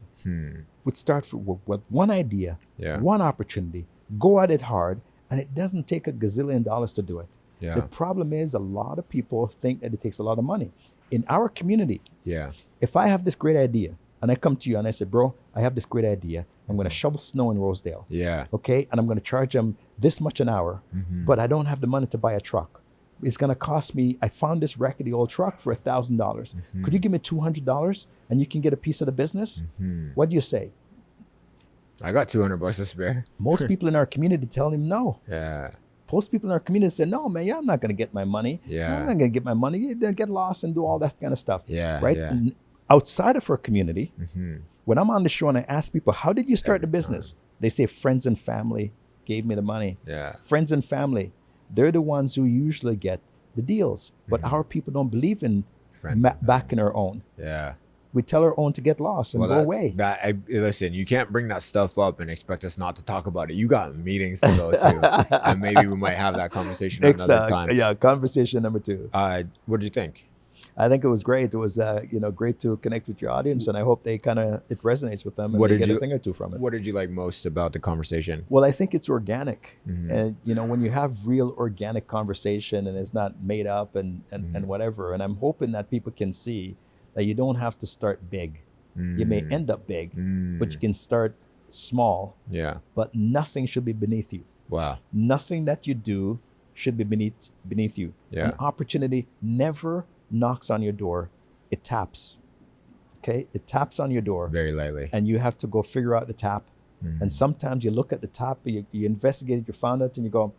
We'd start with one idea, one opportunity, go at it hard, and it doesn't take a gazillion dollars to do it. Yeah. The problem is a lot of people think that it takes a lot of money. In our community, if I have this great idea and I come to you and I say, bro, I have this great idea. I'm going to shovel snow in Rosedale. Yeah. Okay. And I'm going to charge them this much an hour, but I don't have the money to buy a truck. It's going to cost me, I found this rackety old truck for $1,000. Could you give me $200 and you can get a piece of the business? What do you say? I got $200 to spare. Most people in our community tell him no. Yeah. Most people in our community say, no, man, I'm not going to get my money. Yeah. I'm not going to get my money. They'll get lost and do all that kind of stuff. Yeah. Right? Yeah. And outside of our community, when I'm on the show and I ask people, how did you start the business? They say friends and family gave me the money. Yeah. Friends and family, they're the ones who usually get the deals. But our people don't believe in backing our own. Yeah. We tell our own to get lost and go away. Listen, you can't bring that stuff up and expect us not to talk about it. You got meetings to go to, and maybe we might have that conversation another time. Yeah, conversation number 2. What did you think? I think it was great. It was great to connect with your audience, and I hope it resonates with them and they get a thing or two from it. What did you like most about the conversation? Well, I think it's organic, and when you have real organic conversation and it's not made up and whatever. And I'm hoping that people can see that you don't have to start big. You may end up big, but you can start small. Yeah. But nothing should be beneath you. Wow. Nothing that you do should be beneath you. Yeah. An opportunity never knocks on your door, it taps. Okay? It taps on your door. Very lightly. And you have to go figure out the tap. And sometimes you look at the tap, you investigate it, you found it, and you go,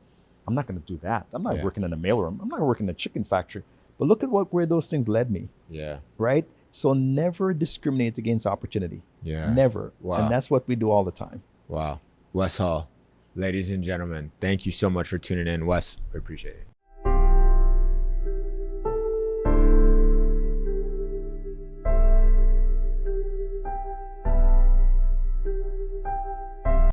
I'm not going to do that. I'm not working in a mailroom. I'm not working in a chicken factory. But look at where those things led me. Yeah. Right? So never discriminate against opportunity. Yeah. Never. Wow. And that's what we do all the time. Wow. Wes Hall, ladies and gentlemen, thank you so much for tuning in. Wes, we appreciate it.